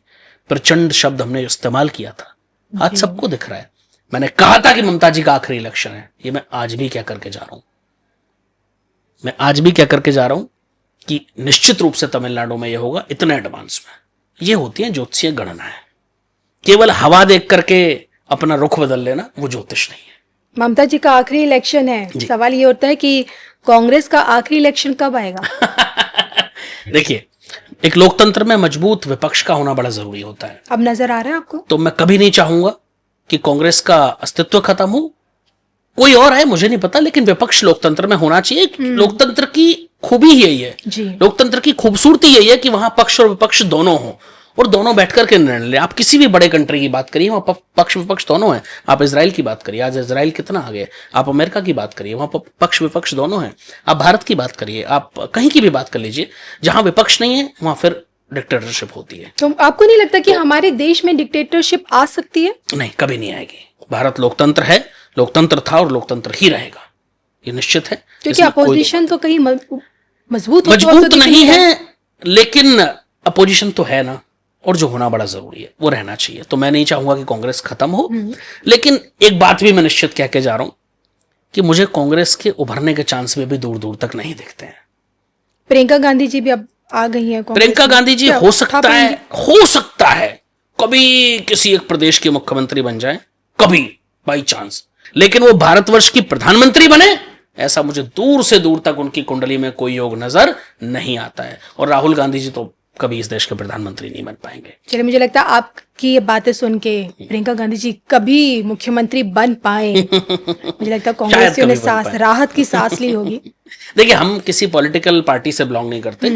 प्रचंड शब्द हमने इस्तेमाल किया था, आज सबको दिख रहा है। मैंने कहा था कि ममता जी का आखिरी इलेक्शन है, ये मैं आज भी क्या करके जा रहा हूं। मैं आज भी क्या करके जा रहा हूं कि निश्चित रूप से तमिलनाडु में यह होगा, इतने एडवांस में। ये होती है ज्योतिषीय गणनाएं। केवल हवा देख करके अपना रुख बदल लेना वो ज्योतिष नहीं है। ममता जी का आखिरी इलेक्शन है, सवाल ये होता है कि कांग्रेस का आखिरी इलेक्शन कब आएगा? देखिए, एक लोकतंत्र में मजबूत विपक्ष का होना बड़ा जरूरी होता है। अब नजर आ रहा है आपको? तो मैं कभी नहीं चाहूंगा कि कांग्रेस का अस्तित्व खत्म हो। कोई और है मुझे नहीं पता, लेकिन विपक्ष लोकतंत्र में होना चाहिए। लोकतंत्र की खूबी ही यही है, लोकतंत्र की खूबसूरती यही है कि वहां पक्ष और विपक्ष दोनों हो, और दोनों बैठकर के निर्णय ले। आप किसी भी बड़े कंट्री की बात करिए, वहां पक्ष विपक्ष दोनों हैं। आप इजराइल की बात करिए, आज इजराइल कितना आगे। आप अमेरिका की बात करिए, वहां पक्ष विपक्ष दोनों हैं। आप भारत की बात करिए, आप कहीं की भी बात कर लीजिए, जहां विपक्ष नहीं है वहां फिर डिक्टेटरशिप होती है। तो आपको नहीं लगता कि हमारे देश में डिक्टेटरशिप आ सकती है? नहीं, कभी नहीं आएगी। भारत लोकतंत्र है, लोकतंत्र था और लोकतंत्र ही रहेगा, ये निश्चित है। क्योंकि अपोजिशन तो कहीं मजबूत नहीं है, लेकिन अपोजिशन तो है ना, और जो होना बड़ा जरूरी है वो रहना चाहिए। तो मैं नहीं चाहूंगा कि कांग्रेस खत्म हो, लेकिन एक बात भी मैं निश्चित कह के जा रहा हूं कि मुझे कांग्रेस के उभरने के चांस में भी दूर दूर तक नहीं दिखते हैं। प्रियंका गांधी जी भी अब आ गई हैं। प्रियंका गांधी जी हो सकता है कभी किसी एक प्रदेश के मुख्यमंत्री बन जाए, कभी बाई चांस, लेकिन वो भारतवर्ष की प्रधानमंत्री बने, ऐसा मुझे दूर से दूर तक उनकी कुंडली में कोई योग नजर नहीं आता है। और राहुल गांधी जी तो कभी इस देश के प्रधानमंत्री नहीं बन पाएंगे। चलिए, मुझे लगता है आपकी ये बातें सुन के प्रियंका गांधी जी कभी मुख्यमंत्री बन पाए। मुझे लगता है कांग्रेसियों ने राहत की सांस ली होगी। देखिए, हम किसी पॉलिटिकल पार्टी से बिलोंग नहीं करते,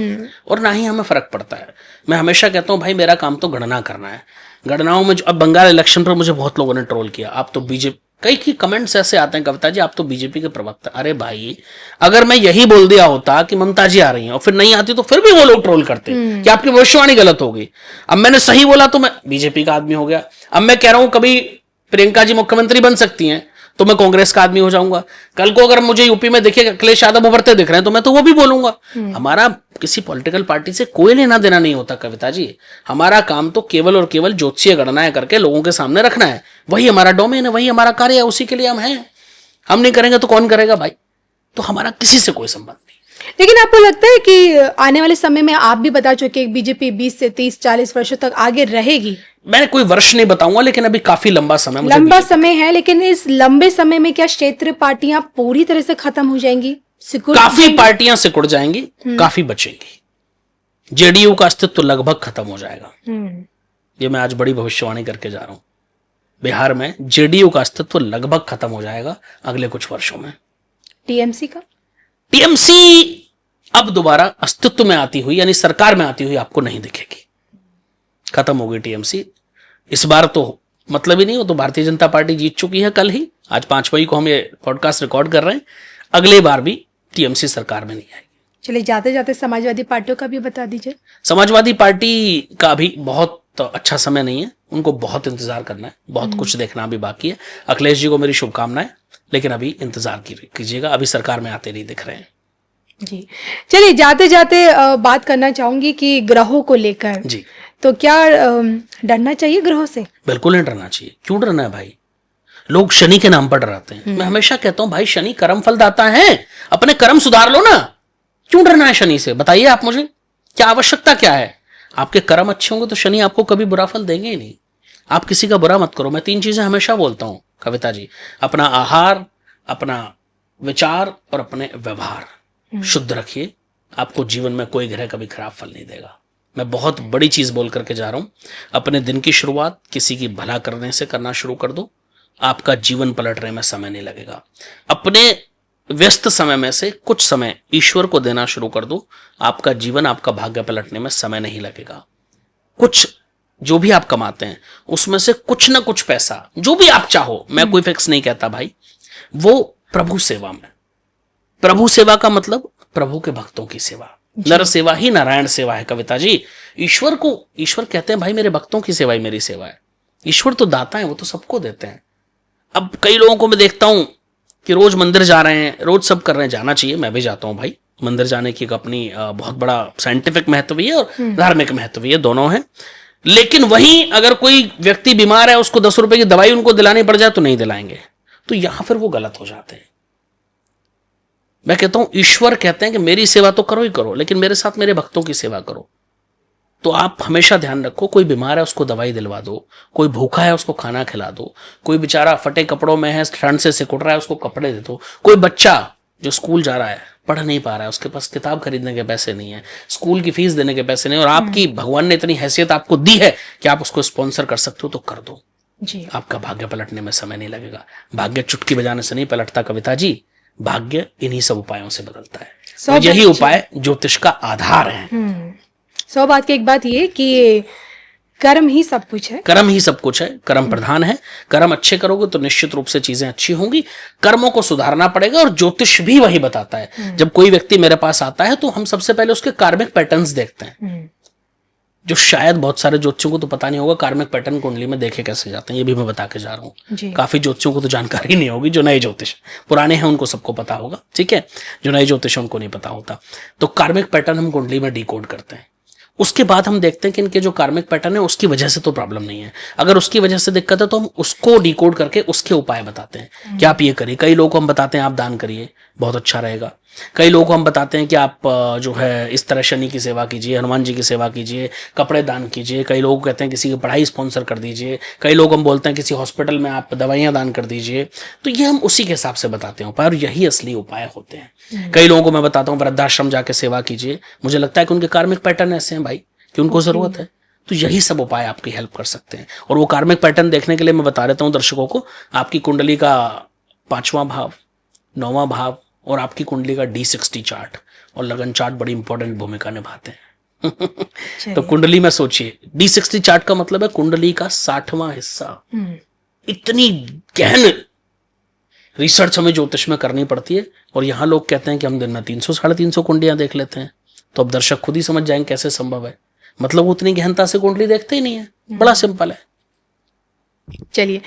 और ना ही हमें फर्क पड़ता है। मैं हमेशा कहता हूं भाई, मेरा काम तो गणना करना है। गणनाओं में अब बंगाल इलेक्शन पर मुझे बहुत लोगों ने ट्रोल किया, आप तो बीजेपी, कई कमेंट्स ऐसे आते हैं, कविता जी आप तो बीजेपी के प्रवक्ता। अरे भाई, अगर मैं यही बोल दिया होता कि ममता जी आ रही हैं और फिर नहीं आती, तो फिर भी वो लोग ट्रोल करते कि आपकी भविष्यवाणी गलत हो गई। अब मैंने सही बोला तो मैं बीजेपी का आदमी हो गया। अब मैं कह रहा हूं कभी प्रियंका जी मुख्यमंत्री बन सकती हैं, तो मैं कांग्रेस का आदमी हो जाऊंगा। कल को अगर मुझे यूपी में देखे अखिलेश यादव उभरते दिख रहे हैं तो मैं तो वो भी बोलूंगा। हमारा किसी पॉलिटिकल पार्टी से कोई लेना देना नहीं होता कविता जी। हमारा काम तो केवल और केवल ज्योतिषीय गणनाएं करके लोगों के सामने रखना है। वही हमारा डोमेन है, वही हमारा कार्य है, उसी के लिए हम हैं। हम नहीं करेंगे तो कौन करेगा भाई? तो हमारा किसी से कोई संबंध नहीं। लेकिन आपको लगता है कि आने वाले समय में, आप भी बता चुके, बीजेपी 20 से 30-40 वर्षों तक आगे रहेगी? मैंने कोई वर्ष नहीं बताऊंगा, लेकिन अभी काफी लंबा समय लंबा समय है, लेकिन इस लंबे समय में क्या क्षेत्रीय पार्टियां पूरी तरह से खत्म हो जाएंगी? काफी पार्टियां सिकुड़ जाएंगी, काफी बचेंगी। जेडीयू का अस्तित्व लगभग खत्म हो जाएगा। ये मैं आज बड़ी भविष्यवाणी करके जा रहा हूं। बिहार में जेडीयू का अस्तित्व लगभग खत्म हो जाएगा अगले कुछ वर्षों में। टीएमसी का? टीएमसी अब दोबारा अस्तित्व में आती हुई, यानी सरकार में आती हुई आपको नहीं दिखेगी। खत्म हो गई टीएमसी इस बार, तो मतलब ही नहीं। वो तो भारतीय जनता पार्टी जीत चुकी है कल ही। आज 5 मई को हम ये पॉडकास्ट रिकॉर्ड कर रहे हैं। अगली बार भी टीएमसी सरकार में नहीं आएगी। चलिए, जाते जाते समाजवादी पार्टियों का भी बता दीजिए। समाजवादी पार्टी का भी बहुत अच्छा समय नहीं है। उनको बहुत इंतजार करना है, बहुत कुछ देखना भी बाकी है। अखिलेश जी को मेरी शुभकामनाएं, लेकिन अभी इंतजार कीजिएगा। अभी सरकार में आते नहीं दिख रहे हैं जी। चलिए, जाते जाते बात करना चाहूंगी कि ग्रहों को लेकर जी। तो क्या डरना चाहिए ग्रहों से? बिल्कुल नहीं डरना चाहिए। क्यों डरना है भाई? लोग शनि के नाम पर डराते हैं। मैं हमेशा कहता हूं भाई, शनि कर्म फल दाता है, अपने कर्म सुधार लो ना। क्यों डरना है शनि से? बताइए आप मुझे, क्या आवश्यकता क्या है? आपके कर्म अच्छे होंगे तो शनि आपको कभी बुरा फल देंगे ही नहीं। आप किसी का बुरा मत करो। मैं 3 चीजें हमेशा बोलता हूं कविता जी, अपना आहार, अपना विचार और अपने व्यवहार शुद्ध रखिए। आपको जीवन में कोई ग्रह कभी खराब फल नहीं देगा। मैं बहुत बड़ी चीज बोल करके जा रहा हूं। अपने दिन की शुरुआत किसी की भला करने से करना शुरू कर दो, आपका जीवन पलटने में समय नहीं लगेगा। अपने व्यस्त समय में से कुछ समय ईश्वर को देना शुरू कर दो, आपका जीवन, आपका भाग्य पलटने में समय नहीं लगेगा। कुछ जो भी आप कमाते हैं उसमें से कुछ ना कुछ पैसा, जो भी आप चाहो, मैं कोई फिक्स नहीं कहता भाई, वो प्रभु सेवा में। प्रभु सेवा का मतलब प्रभु के भक्तों की सेवा। नर सेवा ही नारायण सेवा है कविता जी। ईश्वर कहते हैं भाई, मेरे भक्तों की सेवा ही मेरी सेवा है। ईश्वर तो दाता है, वो तो सबको देते हैं। अब कई लोगों को मैं देखता हूं कि रोज मंदिर जा रहे हैं, रोज सब कर रहे हैं। जाना चाहिए, मैं भी जाता हूं भाई। मंदिर जाने की एक अपनी बहुत बड़ा साइंटिफिक महत्व भी है और धार्मिक महत्व भी है, दोनों है। लेकिन वहीं अगर कोई व्यक्ति बीमार है, उसको 10 रुपए की दवाई उनको दिलानी पड़ जाए तो नहीं दिलाएंगे, तो यहां फिर वो गलत हो जाते हैं। मैं कहता हूं ईश्वर कहते हैं कि मेरी सेवा तो करो ही करो, लेकिन मेरे साथ मेरे भक्तों की सेवा करो। तो आप हमेशा ध्यान रखो, कोई बीमार है उसको दवाई दिलवा दो, कोई भूखा है उसको खाना खिला दो, कोई बेचारा फटे कपड़ों में है, ठंड से सिकुड़ रहा है, उसको कपड़े दे दो। कोई बच्चा जो स्कूल जा रहा है, पढ़ नहीं पा रहा है, उसके पास किताब खरीदने के पैसे नहीं है, स्कूल की फीस देने के पैसे नहीं, और आपकी भगवान ने इतनी हैसियत आपको दी है कि आप उसको स्पॉन्सर कर सकते हो, तो कर दो जी। आपका भाग्य पलटने में समय नहीं लगेगा। भाग्य चुटकी बजाने से नहीं पलटता कविता जी, भाग्य इन्हीं सब उपायों से बदलता है। तो यही उपाय ज्योतिष का आधार है। 100 बात की एक बात ये कि कर्म ही सब कुछ है। कर्म ही सब कुछ है, कर्म प्रधान है। कर्म अच्छे करोगे तो निश्चित रूप से चीजें अच्छी होंगी। कर्मों को सुधारना पड़ेगा, और ज्योतिष भी वही बताता है। जब कोई व्यक्ति मेरे पास आता है तो हम सबसे पहले उसके कार्मिक पैटर्न्स देखते हैं, जो शायद बहुत सारे ज्योतिषियों को तो पता नहीं होगा कार्मिक पैटर्न कुंडली में देखे कैसे जाते हैं। ये भी मैं बता के जा रहा हूँ। काफी ज्योतिषियों को तो जानकारी नहीं होगी, जो नए ज्योतिष पुराने हैं उनको सबको पता होगा, ठीक है। जो नए ज्योतिष उनको नहीं पता होता। तो कार्मिक पैटर्न हम कुंडली में डिकोड करते हैं। उसके बाद हम देखते हैं कि इनके जो कार्मिक पैटर्न है उसकी वजह से तो प्रॉब्लम नहीं है। अगर उसकी वजह से दिक्कत है तो हम उसको डिकोड करके उसके उपाय बताते हैं कि आप ये करिए। कई लोगों को हम बताते हैं आप दान करिए, बहुत अच्छा रहेगा। कई लोगों को हम बताते हैं कि आप जो है इस तरह शनि की सेवा कीजिए, हनुमान जी की सेवा कीजिए, कपड़े दान कीजिए। कई लोग कहते हैं किसी की पढ़ाई स्पॉन्सर कर दीजिए। कई लोग हम बोलते हैं किसी हॉस्पिटल में आप दवाइयां दान कर दीजिए। तो ये हम उसी के हिसाब से बताते हैं उपाय, और यही असली उपाय होते हैं। कई लोगों को मैं बताता हूँ वृद्धाश्रम जाके सेवा कीजिए। मुझे लगता है कि उनके कार्मिक पैटर्न ऐसे हैं भाई कि उनको जरूरत है। तो यही सब उपाय आपकी हेल्प कर सकते हैं। और वो कार्मिक पैटर्न देखने के लिए मैं बता देता हूँ दर्शकों को, आपकी कुंडली का 5वां भाव, 9वां भाव और आपकी कुंडली का D60 चार्ट और लगन चार्ट बड़ी इंपॉर्टेंट भूमिका निभाते हैं। तो कुंडली में सोचिए, D60 चार्ट का मतलब है कुंडली का 60वां हिस्सा। इतनी गहन रिसर्च हमें ज्योतिष में करनी पड़ती है, और यहां लोग कहते हैं कि हम दिन में 300 साढ़े 300 कुंडलियां देख लेते हैं। तो अब दर्शक खुद ही समझ जाएंगे कैसे संभव है। मतलब वो उतनी गहनता से कुंडली देखते ही नहीं है। बड़ा सिंपल है। चलिए,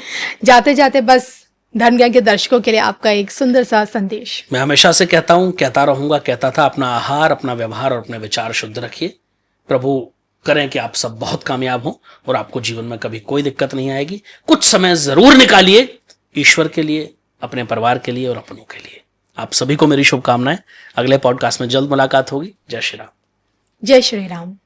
जाते जाते बस धर्म ज्ञान के दर्शकों के लिए आपका एक सुंदर सा संदेश। मैं हमेशा से कहता हूं, कहता रहूंगा, कहता था, अपना आहार, अपना व्यवहार और अपने विचार शुद्ध रखिए। प्रभु करें कि आप सब बहुत कामयाब हों और आपको जीवन में कभी कोई दिक्कत नहीं आएगी। कुछ समय जरूर निकालिए ईश्वर के लिए, अपने परिवार के लिए और अपनों के लिए। आप सभी को मेरी शुभकामनाएं। अगले पॉडकास्ट में जल्द मुलाकात होगी। जय श्री राम। जय श्री राम।